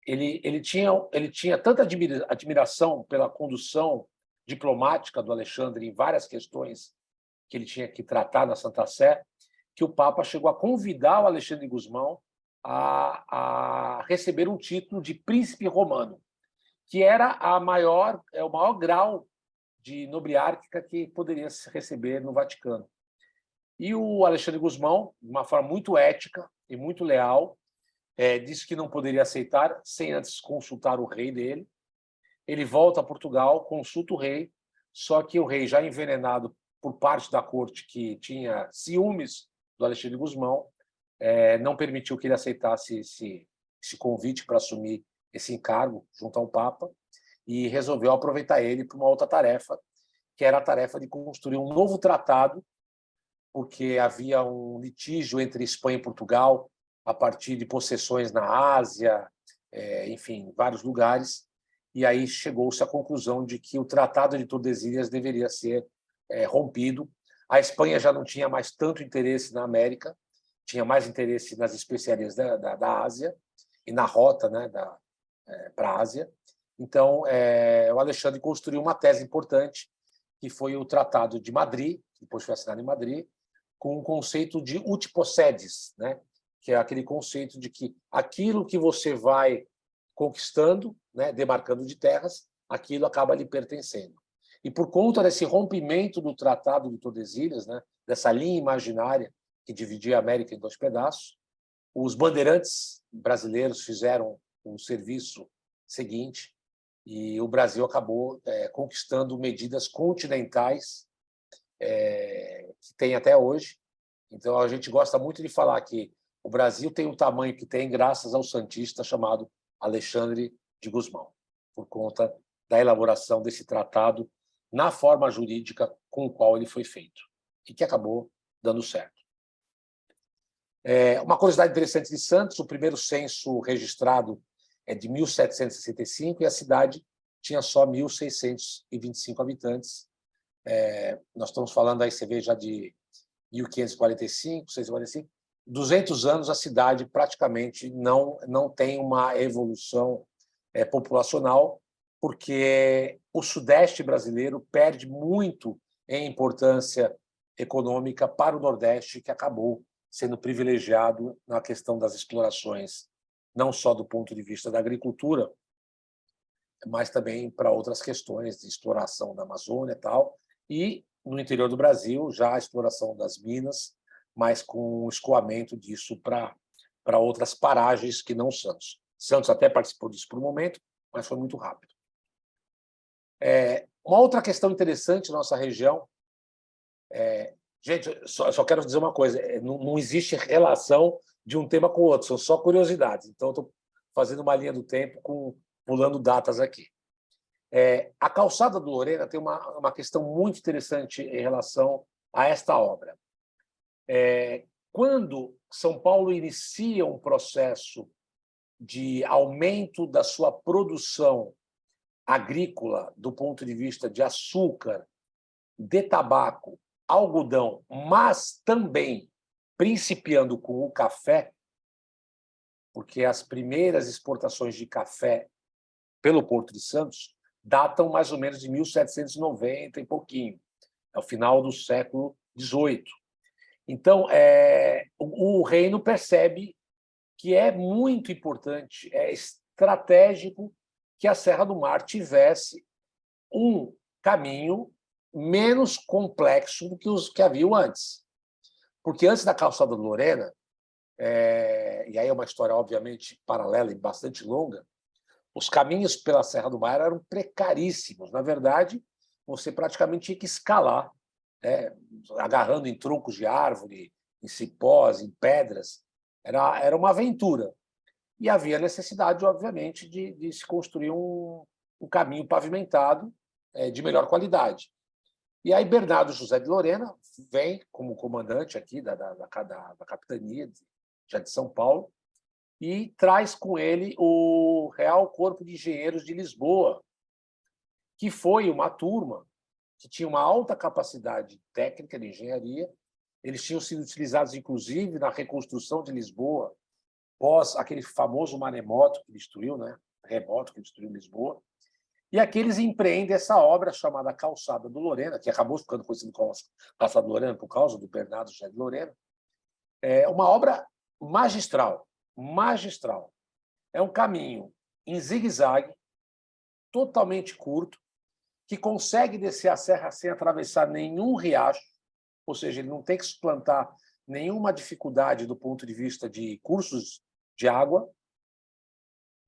ele tinha tanta admiração pela condução diplomática do Alexandre em várias questões que ele tinha que tratar na Santa Sé, que o Papa chegou a convidar o Alexandre de Gusmão a receber um título de príncipe romano, que era o maior grau de nobriárquica que poderia se receber no Vaticano. E o Alexandre de Gusmão, de uma forma muito ética e muito leal, disse que não poderia aceitar sem antes consultar o rei dele. Ele volta a Portugal, consulta o rei, só que o rei, já envenenado por parte da corte que tinha ciúmes do Alexandre de Gusmão, não permitiu que ele aceitasse esse convite para assumir esse encargo junto ao Papa e resolveu aproveitar ele para uma outra tarefa, que era a tarefa de construir um novo tratado, porque havia um litígio entre Espanha e Portugal a partir de possessões na Ásia, enfim, vários lugares, e aí chegou-se à conclusão de que o Tratado de Tordesilhas deveria ser rompido. A Espanha já não tinha mais tanto interesse na América, tinha mais interesse nas especiarias da Ásia e na rota, né, para a Ásia. Então, o Alexandre construiu uma tese importante, que foi o Tratado de Madrid, que depois foi assinado em Madrid, com o conceito de ut possedes, né, que é aquele conceito de que aquilo que você vai conquistando, né, demarcando de terras, aquilo acaba lhe pertencendo. E por conta desse rompimento do Tratado de Tordesilhas, né, dessa linha imaginária que dividia a América em 2 pedaços, os bandeirantes brasileiros fizeram o serviço seguinte e o Brasil acabou conquistando medidas continentais que tem até hoje. Então, a gente gosta muito de falar que o Brasil tem o tamanho que tem graças ao santista chamado Alexandre de Gusmão, por conta da elaboração desse tratado na forma jurídica com o qual ele foi feito, e que acabou dando certo. Uma curiosidade interessante de Santos: o primeiro censo registrado é de 1765 e a cidade tinha só 1.625 habitantes. Nós estamos falando, aí você vê, já de 1545, 645, 200 anos, a cidade praticamente não tem uma evolução populacional, porque o Sudeste brasileiro perde muito em importância econômica para o Nordeste, que acabou sendo privilegiado na questão das explorações, não só do ponto de vista da agricultura, mas também para outras questões de exploração da Amazônia e tal, e no interior do Brasil já a exploração das minas, mas com o escoamento disso para outras paragens que não Santos. Santos até participou disso por um momento, mas foi muito rápido. Uma outra questão interessante na nossa região, gente, só quero dizer uma coisa: não existe relação de um tema com o outro, são só curiosidades. Então, estou fazendo uma linha do tempo, pulando datas aqui. A Calçada do Lorena tem uma questão muito interessante em relação a esta obra. Quando São Paulo inicia um processo de aumento da sua produção agrícola do ponto de vista de açúcar, de tabaco, algodão, mas também principiando com o café, porque as primeiras exportações de café pelo Porto de Santos datam mais ou menos de 1790 e pouquinho, ao final do século XVIII. Então, o reino percebe que é muito importante, é estratégico que a Serra do Mar tivesse um caminho menos complexo do que os que haviam antes. Porque antes da Calçada do Lorena, e aí é uma história, obviamente, paralela e bastante longa, os caminhos pela Serra do Mar eram precaríssimos. Na verdade, você praticamente tinha que escalar, agarrando em troncos de árvore, em cipós, em pedras. Era uma aventura. E havia necessidade, obviamente, de se construir um caminho pavimentado de melhor qualidade. E aí Bernardo José de Lorena vem como comandante aqui da capitania já de São Paulo e traz com ele o Real Corpo de Engenheiros de Lisboa, que foi uma turma que tinha uma alta capacidade técnica de engenharia. Eles tinham sido utilizados, inclusive, na reconstrução de Lisboa, pós aquele famoso maremoto que destruiu, né? Remoto que destruiu Lisboa. E aqui eles empreendem essa obra chamada Calçada do Lorena, que acabou ficando conhecida como Calçada do Lorena por causa do Bernardo José de Lorena. É uma obra magistral. É um caminho em zigue-zague, totalmente curto, que consegue descer a serra sem atravessar nenhum riacho, ou seja, ele não tem que suplantar nenhuma dificuldade do ponto de vista de cursos de água,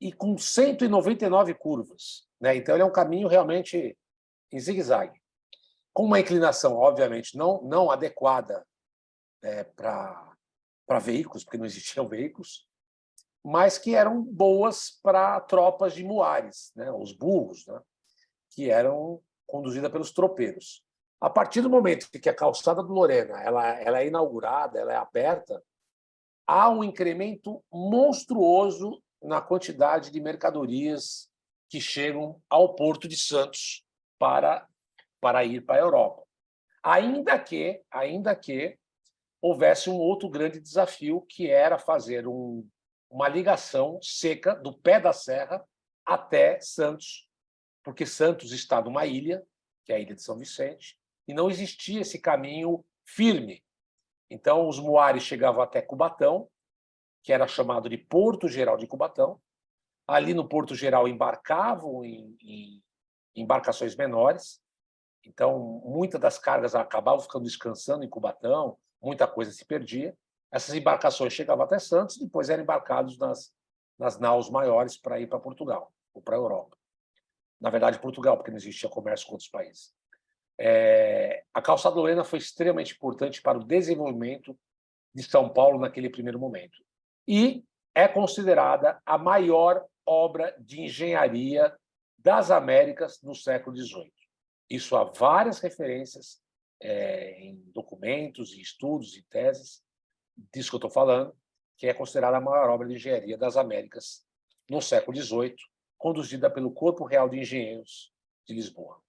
e com 199 curvas. Né? Então, ele é um caminho realmente em zigue-zague. com uma inclinação, obviamente, não adequada para veículos, porque não existiam veículos, mas que eram boas para tropas de muares, né? Os burros, né? Que eram conduzidas pelos tropeiros. A partir do momento em que a calçada do Lorena ela é inaugurada, ela é aberta, há um incremento monstruoso na quantidade de mercadorias que chegam ao Porto de Santos para ir para a Europa. Ainda que houvesse um outro grande desafio, que era fazer uma ligação seca do pé da serra até Santos, porque Santos está numa ilha, que é a ilha de São Vicente, e não existia esse caminho firme. Então, os muares chegavam até Cubatão, que era chamado de Porto Geral de Cubatão. Ali no Porto Geral embarcavam em embarcações menores. Então, muitas das cargas acabavam ficando descansando em Cubatão, muita coisa se perdia. Essas embarcações chegavam até Santos e depois eram embarcados nas naus maiores para ir para Portugal ou para a Europa. Na verdade, Portugal, porque não existia comércio com outros países. A calçada Lorena foi extremamente importante para o desenvolvimento de São Paulo naquele primeiro momento. E é considerada a maior obra de engenharia das Américas no século XVIII. Isso há várias referências em documentos, em estudos e teses disso que eu estou falando, que é considerada a maior obra de engenharia das Américas no século XVIII, conduzida pelo Corpo Real de Engenheiros de Lisboa.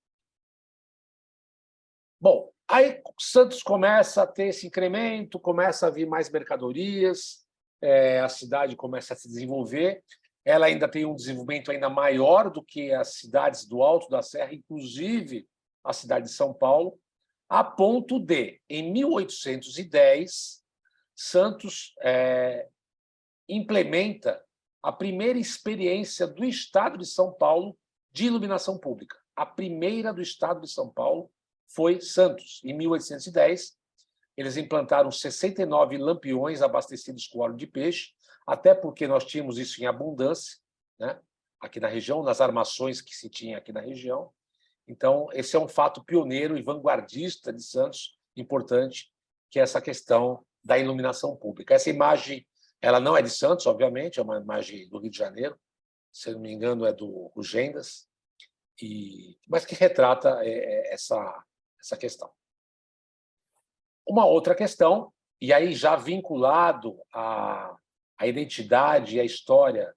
Bom, aí Santos começa a ter esse incremento, começa a vir mais mercadorias, a cidade começa a se desenvolver, ela ainda tem um desenvolvimento ainda maior do que as cidades do Alto da Serra, inclusive a cidade de São Paulo, a ponto de, em 1810, Santos implementa a primeira experiência do Estado de São Paulo de iluminação pública. A primeira do Estado de São Paulo foi Santos. Em 1810, eles implantaram 69 lampiões abastecidos com óleo de peixe, até porque nós tínhamos isso em abundância, né? Aqui na região, nas armações que se tinha aqui na região. Então, esse é um fato pioneiro e vanguardista de Santos, importante, que é essa questão da iluminação pública. Essa imagem, ela não é de Santos, obviamente, é uma imagem do Rio de Janeiro, se não me engano é do Rugendas, mas que retrata essa questão. Uma outra questão, e aí já vinculado à identidade e à história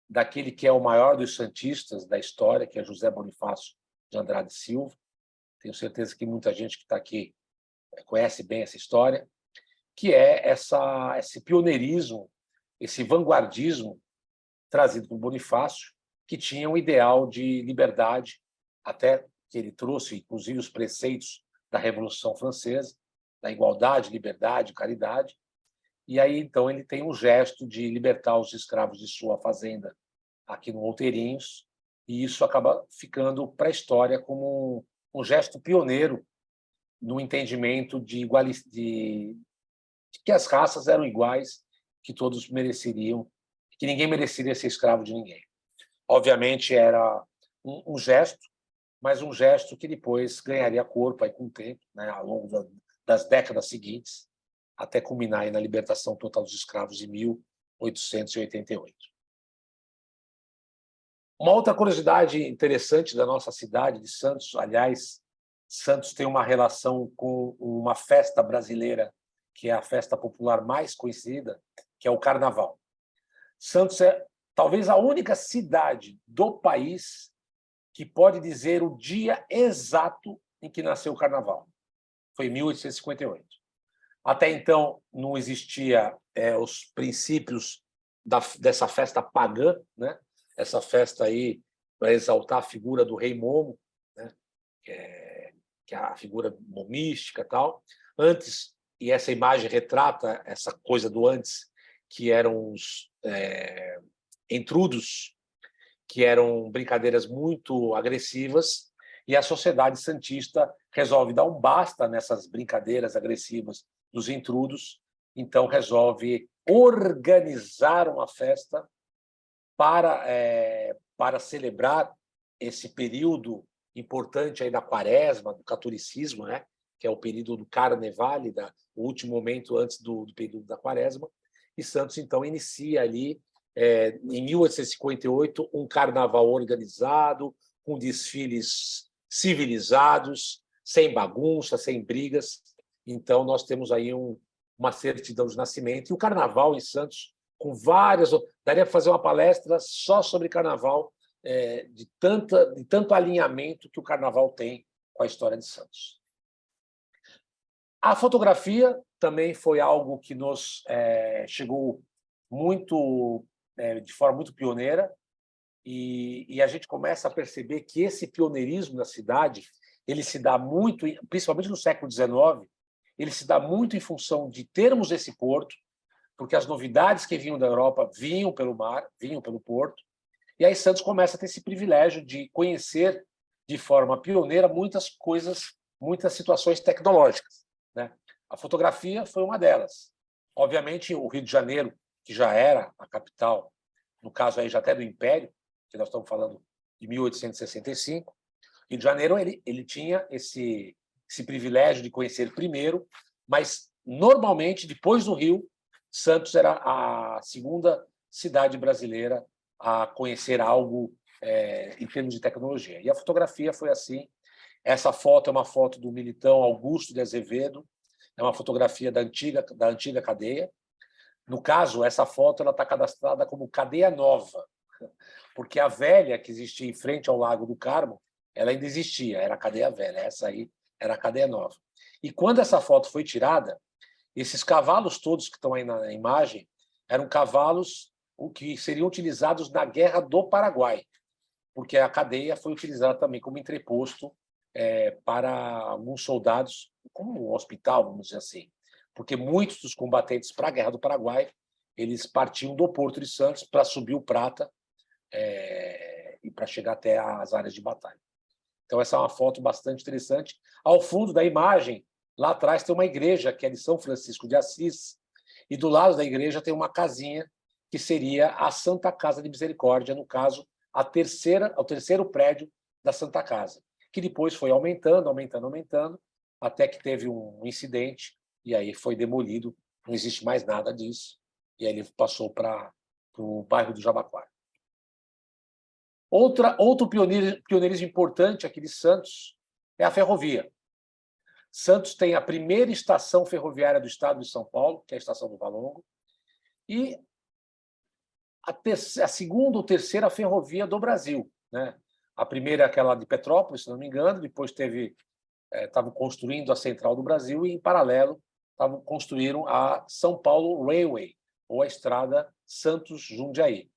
daquele que é o maior dos santistas da história, que é José Bonifácio de Andrade Silva. Tenho certeza que muita gente que está aqui conhece bem essa história, que é esse pioneirismo, esse vanguardismo trazido por Bonifácio, que tinha um ideal de liberdade, até que ele trouxe, inclusive, os preceitos da Revolução Francesa, da igualdade, liberdade, caridade. E aí, então, ele tem um gesto de libertar os escravos de sua fazenda aqui no Outeirinhos, e isso acaba ficando para a história como um gesto pioneiro no entendimento de que as raças eram iguais, que todos mereceriam, que ninguém mereceria ser escravo de ninguém. Obviamente, era um gesto, mas um gesto que depois ganharia corpo aí com o tempo, né, ao longo das décadas seguintes, até culminar aí na libertação total dos escravos em 1888. Uma outra curiosidade interessante da nossa cidade de Santos, aliás, Santos tem uma relação com uma festa brasileira, que é a festa popular mais conhecida, que é o Carnaval. Santos é talvez a única cidade do país que pode dizer o dia exato em que nasceu o Carnaval. Foi em 1858. Até então, não existia os princípios dessa festa pagã, né? Essa festa aí para exaltar a figura do rei Momo, né? Que é a figura momística e tal. Antes, e essa imagem retrata essa coisa do antes, que eram os entrudos, que eram brincadeiras muito agressivas, e a sociedade santista resolve dar um basta nessas brincadeiras agressivas dos intrudos, então resolve organizar uma festa para celebrar esse período importante aí da quaresma, do catolicismo, né? Que é o período do Carnevale, o último momento antes do período da quaresma. E Santos, então, inicia ali, em 1858, um carnaval organizado, com desfiles civilizados, sem bagunça, sem brigas. Então, nós temos aí uma certidão de nascimento. E o carnaval em Santos, com várias... Daria para fazer uma palestra só sobre carnaval, de tanto alinhamento que o carnaval tem com a história de Santos. A fotografia também foi algo que nos chegou de forma muito pioneira, e a gente começa a perceber que esse pioneirismo na cidade ele se dá muito, principalmente no século XIX, ele se dá muito em função de termos esse porto, porque as novidades que vinham da Europa vinham pelo mar, vinham pelo porto, e aí Santos começa a ter esse privilégio de conhecer de forma pioneira muitas coisas, muitas situações tecnológicas, né? A fotografia foi uma delas. Obviamente, o Rio de Janeiro, que já era a capital, no caso aí já até do Império, que nós estamos falando de 1865, Rio de Janeiro ele tinha esse privilégio de conhecer primeiro, mas, normalmente, depois do Rio, Santos era a segunda cidade brasileira a conhecer algo em termos de tecnologia. E a fotografia foi assim. Essa foto é uma foto do militão Augusto de Azevedo, é uma fotografia da antiga cadeia. No caso, essa foto está cadastrada como Cadeia Nova, porque a velha que existia em frente ao Lago do Carmo, ela ainda existia, era a Cadeia Velha, essa aí era a Cadeia Nova. E quando essa foto foi tirada, esses cavalos todos que estão aí na imagem eram cavalos que seriam utilizados na Guerra do Paraguai, porque a cadeia foi utilizada também como entreposto para alguns soldados, como um hospital, vamos dizer assim, porque muitos dos combatentes para a Guerra do Paraguai eles partiam do Porto de Santos para subir o Prata e para chegar até as áreas de batalha. Então, essa é uma foto bastante interessante. Ao fundo da imagem, lá atrás tem uma igreja, que é de São Francisco de Assis, e do lado da igreja tem uma casinha, que seria a Santa Casa de Misericórdia, no caso, o terceiro prédio da Santa Casa, que depois foi aumentando, até que teve um incidente, e aí foi demolido, não existe mais nada disso, e aí ele passou para o bairro do Jabaquara. Outro pioneirismo importante aqui de Santos é a ferrovia. Santos tem a primeira estação ferroviária do estado de São Paulo, que é a Estação do Valongo, e a segunda ou terceira ferrovia do Brasil, né? A primeira é aquela de Petrópolis, se não me engano, depois estavam construindo a Central do Brasil e, em paralelo, construíram a São Paulo Railway, ou a Estrada Santos-Jundiaí,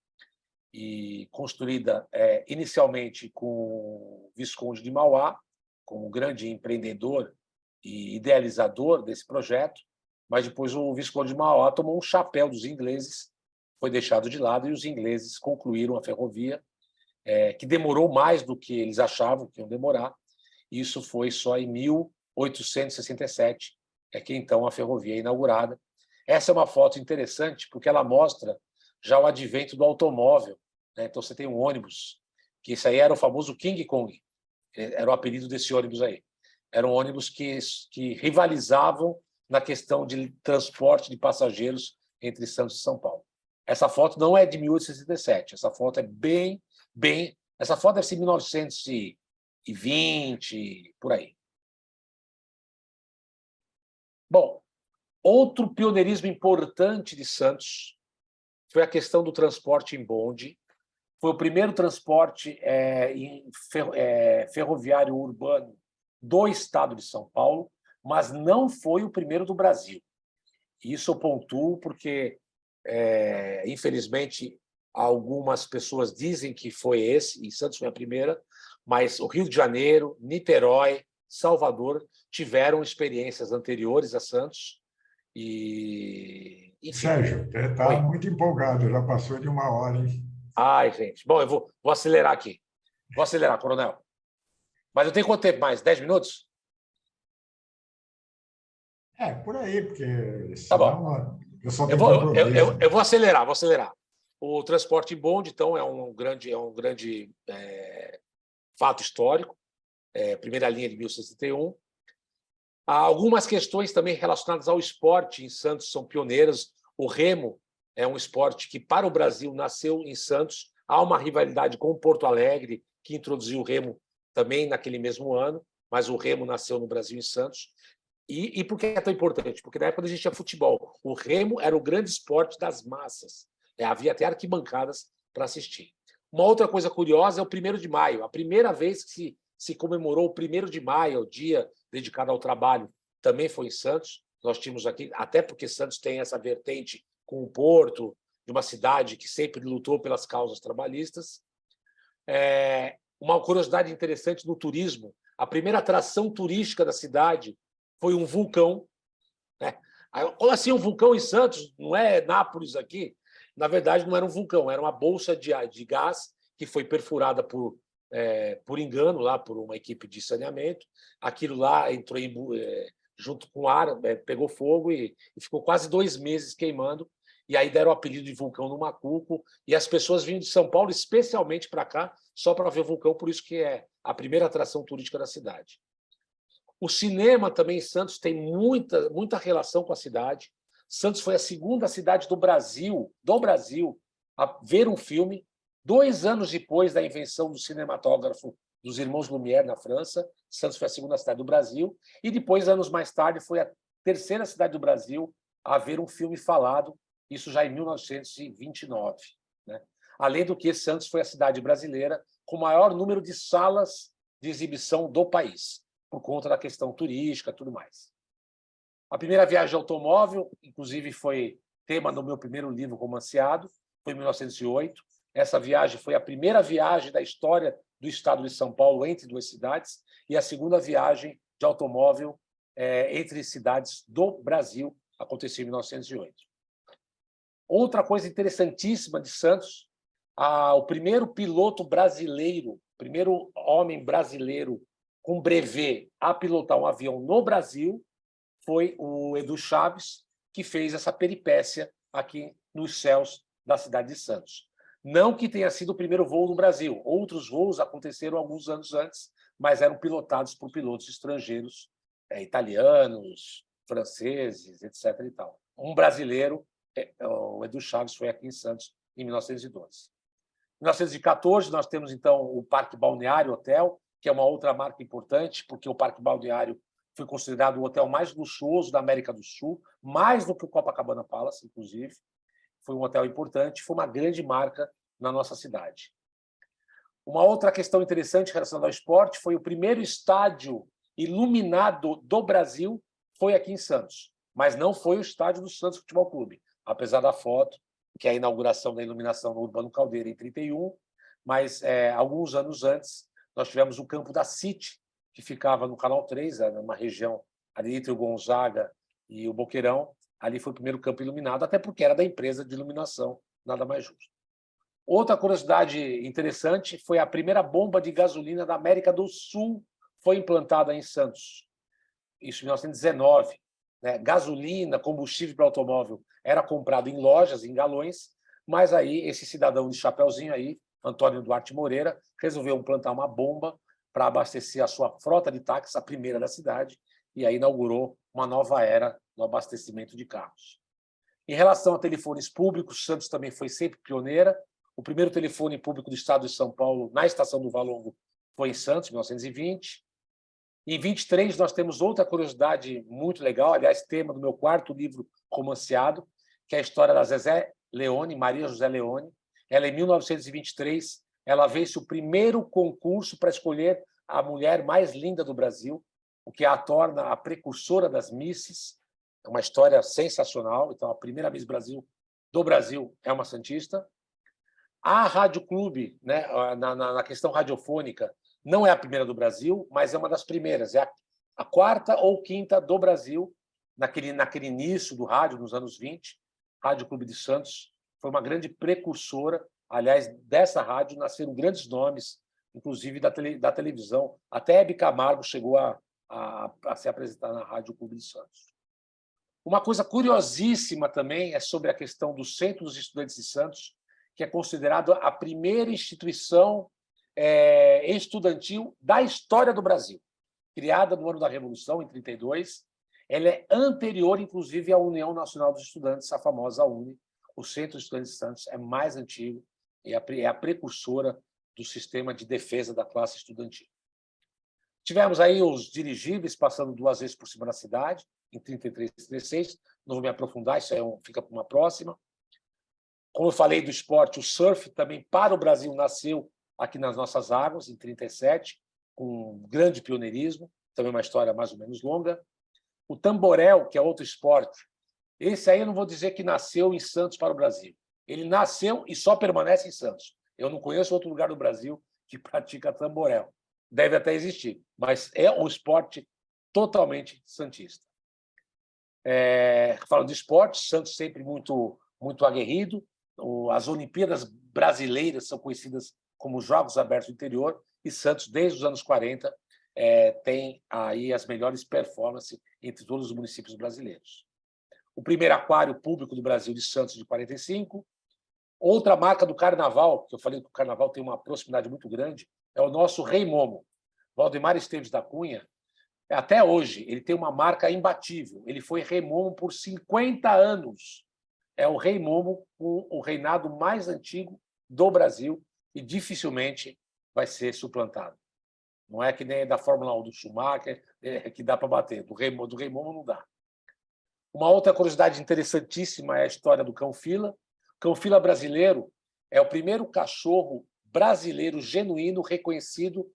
e construída inicialmente com o Visconde de Mauá, como grande empreendedor e idealizador desse projeto, mas depois o Visconde de Mauá tomou um chapéu dos ingleses, foi deixado de lado, e os ingleses concluíram a ferrovia, que demorou mais do que eles achavam que iam demorar. Isso foi só em 1867, que então a ferrovia é inaugurada. Essa é uma foto interessante, porque ela mostra já o advento do automóvel, né? Então, você tem um ônibus, que esse aí era o famoso King Kong, era o apelido desse ônibus aí. Eram ônibus que rivalizavam na questão de transporte de passageiros entre Santos e São Paulo. Essa foto não é de 1867, essa foto é bem... Essa foto deve ser 1920, por aí. Bom, outro pioneirismo importante de Santos foi a questão do transporte em bonde. Foi o primeiro transporte ferroviário urbano do estado de São Paulo, mas não foi o primeiro do Brasil. Isso eu pontuo porque, infelizmente, algumas pessoas dizem que foi esse, e Santos foi a primeira, mas o Rio de Janeiro, Niterói, Salvador tiveram experiências anteriores a Santos. E, enfim. Sérgio, está muito empolgado, já passou de 1 hora, hein? Ai, gente. Bom, eu vou acelerar aqui. Vou acelerar, coronel. Mas eu tenho quanto tempo mais? 10 minutos? Por aí, porque Tá senão bom. eu só tenho compromisso. Eu vou acelerar. O transporte em bonde, então, é um grande fato histórico. primeira linha de 1171. Há algumas questões também relacionadas ao esporte em Santos são pioneiras. O remo é um esporte que, para o Brasil, nasceu em Santos. Há uma rivalidade com o Porto Alegre, que introduziu o remo também naquele mesmo ano, mas o remo nasceu no Brasil, em Santos. E por que é tão importante? Porque na época não existia futebol. O remo era o grande esporte das massas. Havia até arquibancadas para assistir. Uma outra coisa curiosa é o 1º de maio. A primeira vez que se comemorou o 1º de maio, o dia dedicado ao trabalho, também foi em Santos. Nós tínhamos aqui, até porque Santos tem essa vertente com o Porto, de uma cidade que sempre lutou pelas causas trabalhistas. Uma curiosidade interessante no turismo: a primeira atração turística da cidade foi um vulcão. Como assim um vulcão em Santos? Não é Nápoles aqui? Na verdade, não era um vulcão, era uma bolsa de gás que foi perfurada por engano lá por uma equipe de saneamento. Aquilo lá entrou junto com o ar, pegou fogo e ficou quase 2 meses queimando. E aí deram o apelido de vulcão no Macuco, e as pessoas vinham de São Paulo especialmente para cá só para ver o vulcão, por isso que é a primeira atração turística da cidade. O cinema também em Santos tem muita relação com a cidade. Santos foi a segunda cidade do Brasil a ver um filme 2 anos depois da invenção do cinematógrafo dos irmãos Lumière na França. Santos foi a segunda cidade do Brasil e depois, anos mais tarde, foi a terceira cidade do Brasil a ver um filme falado, isso já em 1929. Além do que, Santos foi a cidade brasileira com o maior número de salas de exibição do país, por conta da questão turística e tudo mais. A primeira viagem de automóvel, inclusive, foi tema do meu primeiro livro romanceado, foi em 1908. Essa viagem foi a primeira viagem da história do estado de São Paulo entre 2 cidades e a segunda viagem de automóvel entre cidades do Brasil, aconteceu em 1908. Outra coisa interessantíssima de Santos, o primeiro piloto brasileiro, primeiro homem brasileiro com brevet a pilotar um avião no Brasil, foi o Edu Chaves, que fez essa peripécia aqui nos céus da cidade de Santos. Não que tenha sido o primeiro voo no Brasil. Outros voos aconteceram alguns anos antes, mas eram pilotados por pilotos estrangeiros, italianos, franceses, etc. E tal. Um brasileiro, o Edu Chaves, foi aqui em Santos em 1912. Em 1914, nós temos, então, o Parque Balneário Hotel, que é uma outra marca importante, porque o Parque Balneário foi considerado o hotel mais luxuoso da América do Sul, mais do que o Copacabana Palace, inclusive. Foi um hotel importante, foi uma grande marca na nossa cidade. Uma outra questão interessante relacionada ao esporte foi o primeiro estádio iluminado do Brasil foi aqui em Santos, mas não foi o estádio do Santos Futebol Clube, apesar da foto, que é a inauguração da iluminação no Urbano Caldeira em 31, mas alguns anos antes nós tivemos o campo da City, que ficava no Canal 3, numa região ali entre o Gonzaga e o Boqueirão. Ali foi o primeiro campo iluminado, até porque era da empresa de iluminação, nada mais justo. Outra curiosidade interessante foi a primeira bomba de gasolina da América do Sul foi implantada em Santos, isso em 1919. Gasolina, combustível para automóvel, era comprado em lojas, em galões, mas aí esse cidadão de chapeuzinho aí, Antônio Duarte Moreira, resolveu implantar uma bomba para abastecer a sua frota de táxis, a primeira da cidade, e aí inaugurou uma nova era no abastecimento de carros. Em relação a telefones públicos, Santos também foi sempre pioneira. O primeiro telefone público do estado de São Paulo, na estação do Valongo, foi em Santos, em 1920. Em 23, nós temos outra curiosidade muito legal, aliás, tema do meu 4º livro romanceado, que é a história da Zezé Leone, Maria José Leone. Ela, em 1923, ela vence o primeiro concurso para escolher a mulher mais linda do Brasil, o que a torna a precursora das Misses. É uma história sensacional. Então, a primeira Miss Brasil do Brasil é uma santista. A Rádio Clube, na questão radiofônica, não é a primeira do Brasil, mas é uma das primeiras. É a 4ª ou 5ª do Brasil, naquele início do rádio, nos anos 20. Rádio Clube de Santos foi uma grande precursora. Aliás, dessa rádio nasceram grandes nomes, inclusive da televisão. Até Hebe Camargo chegou a se apresentar na Rádio Clube de Santos. Uma coisa curiosíssima também é sobre a questão do Centro dos Estudantes de Santos, que é considerado a primeira instituição estudantil da história do Brasil. Criada no ano da Revolução, em 32, ela é anterior, inclusive, à União Nacional dos Estudantes, a famosa UNE. O Centro de Estudantes de Santos é mais antigo e é a precursora do sistema de defesa da classe estudantil. Tivemos aí os dirigíveis passando 2 vezes por cima da cidade, em 33 e 36. Não vou me aprofundar, isso fica para uma próxima. Como eu falei do esporte, o surf também para o Brasil nasceu aqui nas nossas águas, em 37, com um grande pioneirismo, também uma história mais ou menos longa. O tamborel, que é outro esporte, esse aí eu não vou dizer que nasceu em Santos para o Brasil. Ele nasceu e só permanece em Santos. Eu não conheço outro lugar do Brasil que pratica tamborel. Deve até existir, mas é um esporte totalmente santista. Falando de esporte, Santos sempre muito, muito aguerrido. As Olimpíadas brasileiras são conhecidas como Jogos Abertos do Interior, e Santos, desde os anos 40, tem aí as melhores performances entre todos os municípios brasileiros. O primeiro aquário público do Brasil, de Santos, de 45. Outra marca do Carnaval, que eu falei que o Carnaval tem uma proximidade muito grande, é o nosso Rei Momo. Valdemar Esteves da Cunha, até hoje, ele tem uma marca imbatível. Ele foi Rei Momo por 50 anos. É o Rei Momo com o reinado mais antigo do Brasil e dificilmente vai ser suplantado. Não é que nem da Fórmula 1 do Schumacher, que dá para bater. Do Rei Momo não dá. Uma outra curiosidade interessantíssima é a história do cão-fila. O cão-fila brasileiro é o primeiro cachorro brasileiro genuíno reconhecido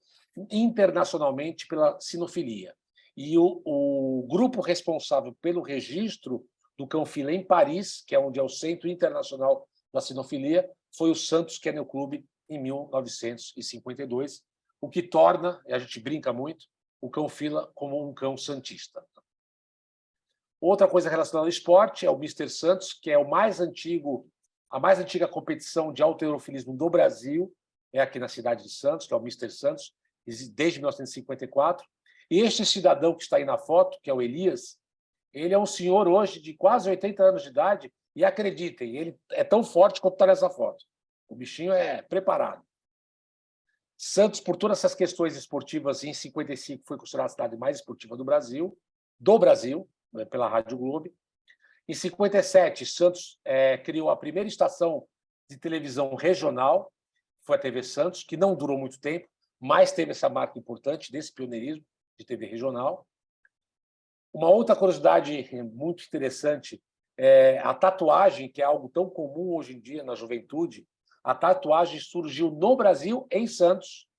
internacionalmente pela sinofilia. E o grupo responsável pelo registro do cão-fila em Paris, que é onde é o Centro Internacional da Sinofilia, foi o Santos Kennel Club em 1952, o que torna, e a gente brinca muito, o cão-fila como um cão santista. Outra coisa relacionada ao esporte é o Mr. Santos, que é a mais antiga competição de halterofilismo do Brasil, é aqui na cidade de Santos, que é o Mr. Santos, desde 1954. E este cidadão que está aí na foto, que é o Elias, ele é um senhor hoje de quase 80 anos de idade, e acreditem, ele é tão forte quanto está nessa foto. O bichinho é preparado. Santos, por todas essas questões esportivas, em 55 foi considerada a cidade mais esportiva do Brasil, pela Rádio Globo. Em 57, Santos criou a primeira estação de televisão regional, foi a TV Santos, que não durou muito tempo, mas teve essa marca importante desse pioneirismo de TV regional. Uma outra curiosidade muito interessante é a tatuagem, que é algo tão comum hoje em dia na juventude. A tatuagem surgiu no Brasil, em Santos,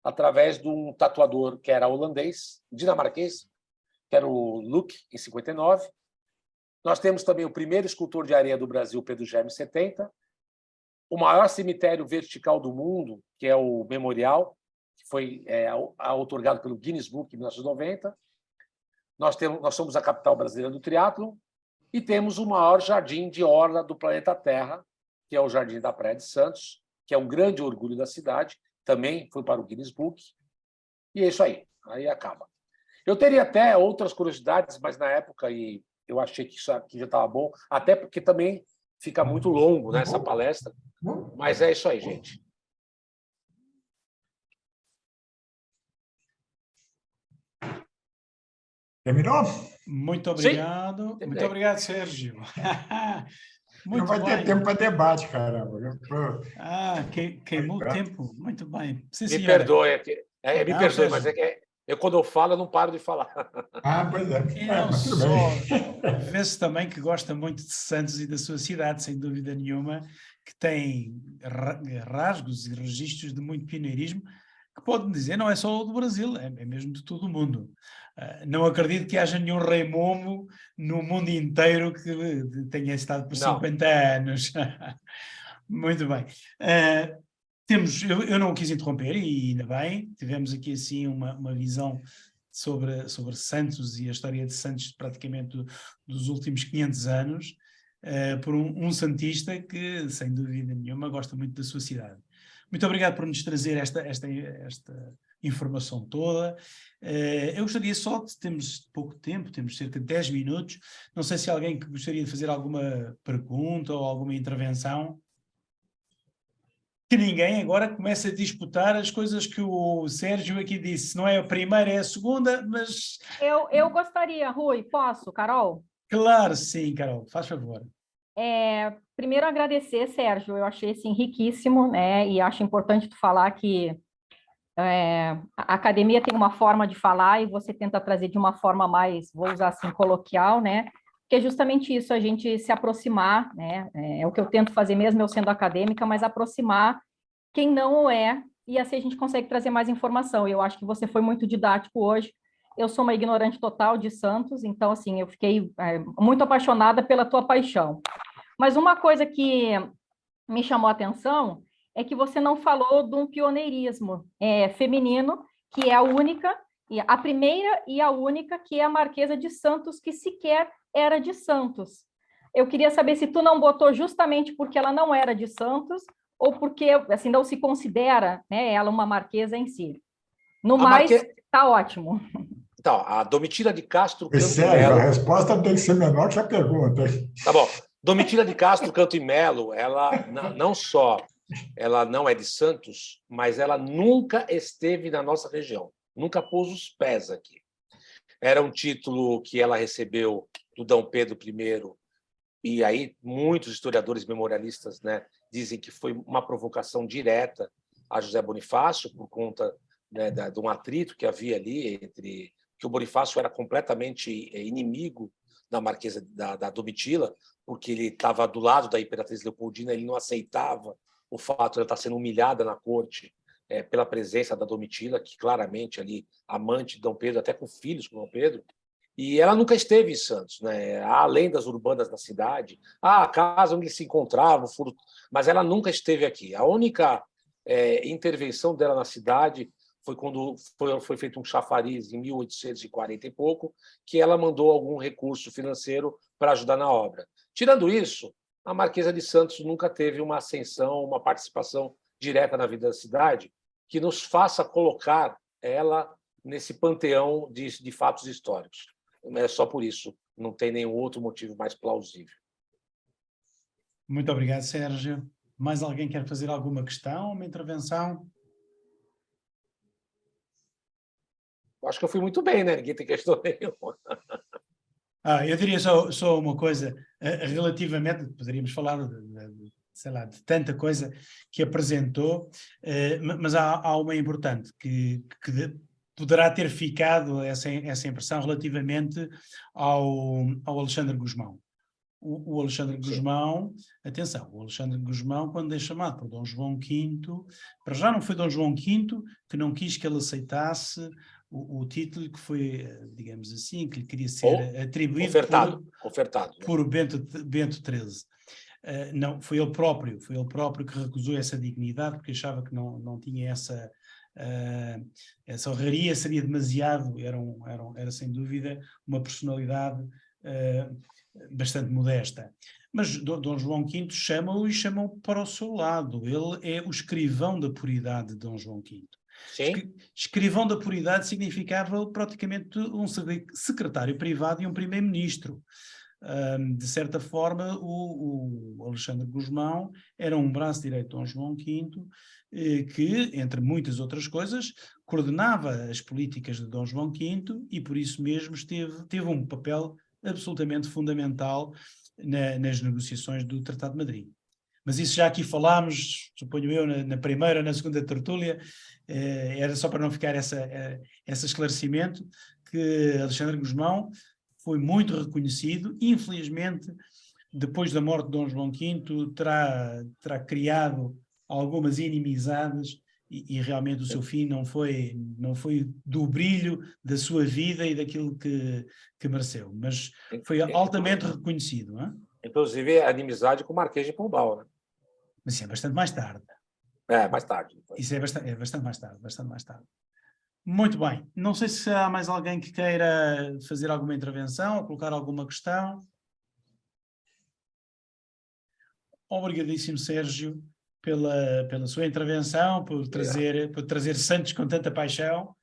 através de um tatuador que era holandês, dinamarquês, que era o Luc, em 59. Nós temos também o primeiro escultor de areia do Brasil, Pedro Germe, em 70. O maior cemitério vertical do mundo, que é o Memorial, que foi outorgado pelo Guinness Book em 1990. Nós somos a capital brasileira do triatlon e temos o maior jardim de orla do planeta Terra, que é o Jardim da Praia de Santos, que é um grande orgulho da cidade, também foi para o Guinness Book. E é isso aí acaba. Eu teria até outras curiosidades, mas na época eu achei que isso aqui já estava bom, até porque também fica muito longo nessa palestra, mas é isso aí, gente. Terminou? Muito obrigado. Sim. Muito obrigado, Sérgio. Muito não vai bem. ter tempo para debate, caramba. Queimou o tempo. Muito bem. Sim, Me senhora. perdoe, me perdoe, Sérgio. mas quando eu falo, eu não paro de falar. Pois é. E não Mas tudo só, bem. vê-se também que gosta muito de Santos e da sua cidade, sem dúvida nenhuma, que tem rasgos e registros de muito pioneirismo, que pode dizer não é só do Brasil, é mesmo de todo o mundo. Não acredito que haja nenhum Rei Momo no mundo inteiro que tenha estado por 50 anos. Muito bem. Eu não o quis interromper, e ainda bem, tivemos aqui assim uma visão sobre Santos e a história de Santos praticamente dos últimos 500 anos, por um santista que, sem dúvida nenhuma, gosta muito da sua cidade. Muito obrigado por nos trazer esta informação toda. Eu gostaria só de, temos pouco tempo, temos cerca de 10 minutos, não sei se alguém que gostaria de fazer alguma pergunta ou alguma intervenção. que ninguém agora comece a disputar as coisas que o Sérgio aqui disse. Não é a primeira, é a segunda, mas... Eu gostaria, Rui, posso, Carol? Claro, sim, Carol, faz favor. Primeiro agradecer, Sérgio, eu achei assim, riquíssimo, né? E acho importante tu falar que a academia tem uma forma de falar e você tenta trazer de uma forma mais, vou usar assim, coloquial, né? Que é justamente isso, a gente se aproximar, né? É o que eu tento fazer mesmo eu sendo acadêmica, mas aproximar quem não o é, e assim a gente consegue trazer mais informação. Eu acho que você foi muito didático hoje. Eu sou uma ignorante total de Santos, então assim, eu fiquei muito apaixonada pela tua paixão. Mas uma coisa que me chamou a atenção é que você não falou de um pioneirismo feminino, que é a única, a primeira e a única, que é a Marquesa de Santos, que sequer era de Santos. Eu queria saber se tu não botou justamente porque ela não era de Santos, ou porque assim, não se considera, né, ela uma marquesa em si. No mais, tá ótimo. Então, a Domitila de Castro Canto e Sérgio, a Melo... resposta tem que ser menor que a pergunta. Tá bom. Domitila de Castro Canto e Melo, ela não só ela não é de Santos, mas ela nunca esteve na nossa região, nunca pôs os pés aqui. Era um título que ela recebeu do Dom Pedro I, e aí muitos historiadores memorialistas, né, dizem que foi uma provocação direta a José Bonifácio, por conta, né, de um atrito que havia ali entre... que o Bonifácio era completamente inimigo da Marquesa da Domitila, porque ele estava do lado da Imperatriz Leopoldina, ele não aceitava o fato de ela estar sendo humilhada na corte pela presença da Domitila, que claramente ali, amante de Dom Pedro, até com filhos com Dom Pedro, e ela nunca esteve em Santos, né? Há lendas urbanas da cidade, a casa onde se encontrava, mas ela nunca esteve aqui. A única intervenção dela na cidade foi quando foi feito um chafariz em 1840 e pouco, que ela mandou algum recurso financeiro para ajudar na obra. Tirando isso, a Marquesa de Santos nunca teve uma ascensão, uma participação direta na vida da cidade que nos faça colocar ela nesse panteão de fatos históricos. É só por isso, não tem nenhum outro motivo mais plausível. Muito obrigado, Sérgio. Mais alguém quer fazer alguma questão, uma intervenção? Acho que eu fui muito bem, né? Ninguém tem questão nenhuma. Eu diria só uma coisa, relativamente, poderíamos falar sei lá, de tanta coisa que apresentou, mas há uma importante que poderá ter ficado essa impressão relativamente ao Alexandre Gusmão. O Alexandre Gusmão, atenção, o Alexandre Gusmão, quando é chamado por Dom João V, para já não foi Dom João V que não quis que ele aceitasse o título que foi, digamos assim, que lhe queria ser atribuído ofertado, por Bento XIII. Não, foi ele próprio que recusou essa dignidade, porque achava que não tinha essa honraria, seria demasiado, era sem dúvida uma personalidade bastante modesta. Mas Dom João V chama-o e chama-o para o seu lado. Ele é o escrivão da puridade de Dom João V. Sim. Escrivão da puridade significava praticamente um secretário privado e um primeiro-ministro. De certa forma, o Alexandre Gusmão era um braço direito de Dom João V, que, entre muitas outras coisas, coordenava as políticas de Dom João V e, por isso mesmo, teve um papel absolutamente fundamental nas negociações do Tratado de Madrid. Mas isso já aqui falámos, suponho eu, na primeira ou na segunda tertúlia, era só para não ficar esse esclarecimento, que Alexandre Gusmão foi muito reconhecido. Infelizmente, depois da morte de Dom João V, terá criado algumas inimizades e realmente o seu fim não foi do brilho da sua vida e daquilo que mereceu, mas foi altamente reconhecido. Não é? Inclusive, a inimizade com o Marquês de Pombal, né? Mas isso é bastante mais tarde. Mais tarde. Isso é bastante mais tarde. Muito bem. Não sei se há mais alguém que queira fazer alguma intervenção ou colocar alguma questão. Obrigadíssimo, Sérgio, pela sua intervenção, por trazer Santos com tanta paixão.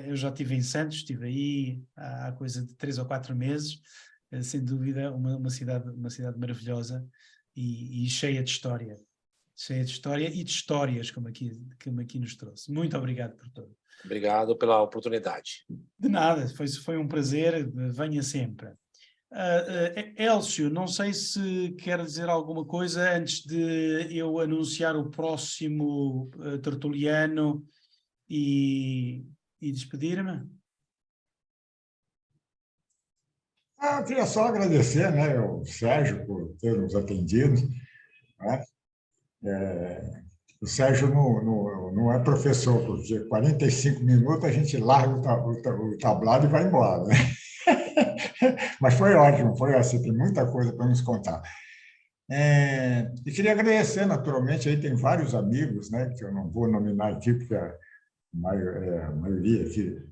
Eu já estive em Santos, estive aí há coisa de 3 ou 4 meses. Sem dúvida, uma cidade maravilhosa e cheia de história. cheia de história e de histórias, como aqui nos trouxe. Muito obrigado por tudo. Obrigado pela oportunidade. De nada, foi um prazer, venha sempre. Elcio, não sei se quer dizer alguma coisa antes de eu anunciar o próximo tertuliano e despedir-me. Eu queria só agradecer, né, ao Sérgio por ter nos atendido, né? O Sérgio não é professor, porque 45 minutos a gente larga o tablado e vai embora, né? Mas foi ótimo, foi assim, tem muita coisa para nos contar. E queria agradecer, naturalmente, aí tem vários amigos, né, que eu não vou nominar aqui, porque a maioria aqui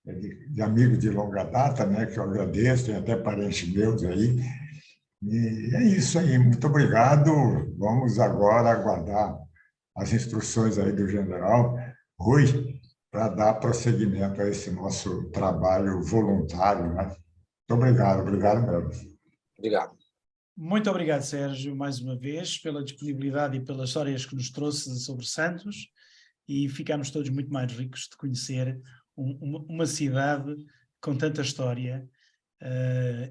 é de amigos de longa data, né, que eu agradeço, tem até parentes meus aí. E é isso aí, muito obrigado. Vamos agora aguardar as instruções aí do general Rui para dar prosseguimento a esse nosso trabalho voluntário, né? Muito obrigado, obrigado mesmo. Obrigado. Muito obrigado, Sérgio, mais uma vez, pela disponibilidade e pelas histórias que nos trouxe sobre Santos, e ficámos todos muito mais ricos de conhecer uma cidade com tanta história,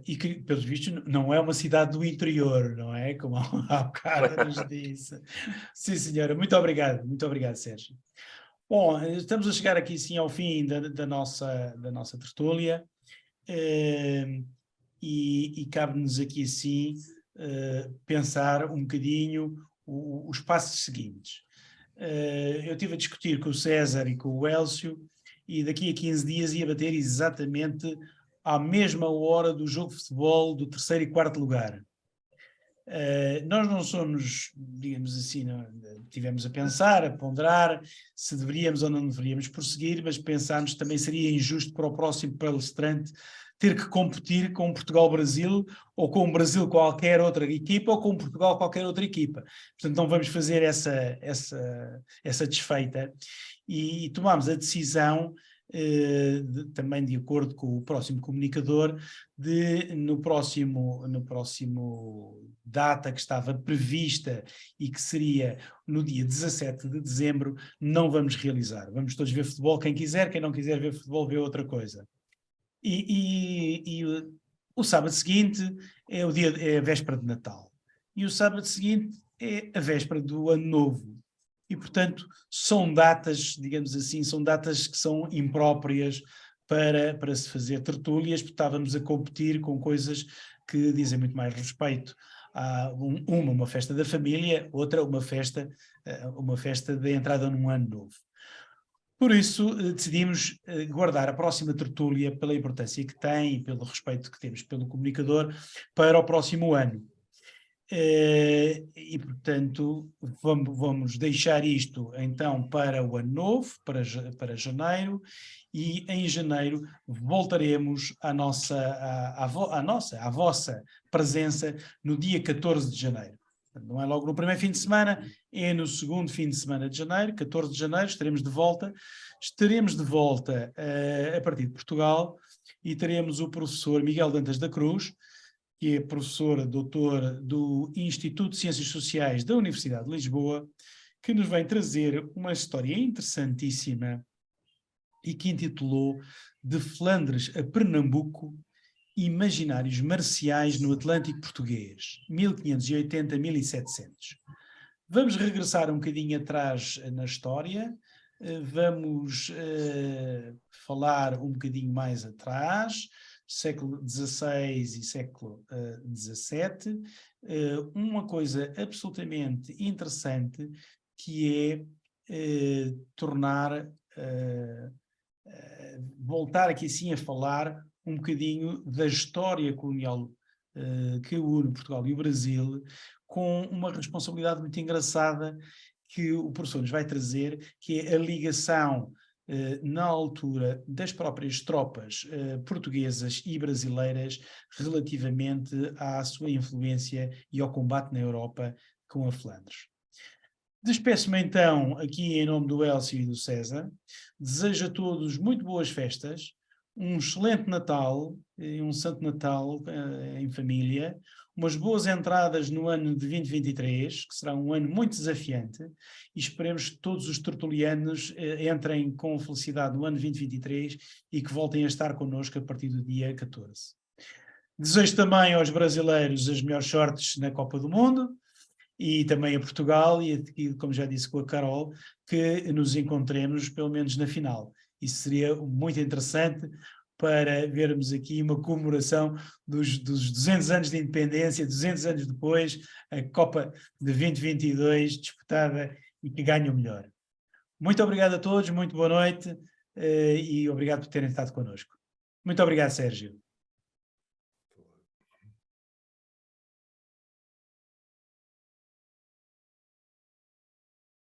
e que, pelos vistos, não é uma cidade do interior, não é? Como há bocado nos disse. Sim, senhora, muito obrigado, Sérgio. Bom, estamos a chegar aqui sim ao fim da nossa tertúlia, e cabe-nos aqui assim pensar um bocadinho os passos seguintes. Eu estive a discutir com o César e com o Elcio, e daqui a 15 dias ia bater exatamente à mesma hora do jogo de futebol do 3º e 4º lugar. Nós não somos, digamos assim, tivemos a pensar, a ponderar se deveríamos ou não deveríamos prosseguir, mas pensámos que também seria injusto para o próximo palestrante ter que competir com Portugal-Brasil, ou com o Brasil qualquer outra equipa, ou com Portugal qualquer outra equipa. Portanto, não vamos fazer essa desfeita. E tomámos a decisão, também de acordo com o próximo comunicador, de no próximo data que estava prevista e que seria no dia 17 de dezembro, não vamos realizar. Vamos todos ver futebol, quem quiser, quem não quiser ver futebol, vê outra coisa. E o sábado seguinte é a véspera de Natal. E o sábado seguinte é a véspera do Ano Novo. E, portanto, são datas, digamos assim, são datas que são impróprias para se fazer tertúlias, porque estávamos a competir com coisas que dizem muito mais respeito. Há uma festa da família, outra uma festa da entrada num ano novo. Por isso, decidimos guardar a próxima tertúlia pela importância que tem e pelo respeito que temos pelo comunicador para o próximo ano. E, portanto, vamos deixar isto então para o ano novo, para janeiro, e em janeiro voltaremos à vossa presença no dia 14 de janeiro. Não é logo no primeiro fim de semana, é no segundo fim de semana de janeiro, 14 de janeiro, estaremos de volta. Estaremos de volta a partir de Portugal, e teremos o professor Miguel Dantas da Cruz, que é professor doutor do Instituto de Ciências Sociais da Universidade de Lisboa, que nos vem trazer uma história interessantíssima e que intitulou De Flandres a Pernambuco, Imaginários Marciais no Atlântico Português, 1580-1700. Vamos regressar um bocadinho atrás na história, vamos falar um bocadinho mais atrás, século XVI e século XVII, uma coisa absolutamente interessante que é voltar aqui assim a falar um bocadinho da história colonial que une Portugal e o Brasil, com uma responsabilidade muito engraçada que o professor nos vai trazer, que é a ligação na altura das próprias tropas portuguesas e brasileiras relativamente à sua influência e ao combate na Europa com a Flandres. Despeço-me então aqui em nome do Elcio e do César. Desejo a todos muito boas festas, um excelente Natal, um Santo Natal em família, umas boas entradas no ano de 2023, que será um ano muito desafiante, e esperemos que todos os tertulianos entrem com felicidade no ano 2023 e que voltem a estar connosco a partir do dia 14. Desejo também aos brasileiros as melhores sortes na Copa do Mundo, e também a Portugal, e como já disse com a Carol, que nos encontremos pelo menos na final. Isso seria muito interessante para vermos aqui uma comemoração dos 200 anos de independência, 200 anos depois, a Copa de 2022 disputada e que ganhe o melhor. Muito obrigado a todos, muito boa noite e obrigado por terem estado connosco. Muito obrigado, Sérgio.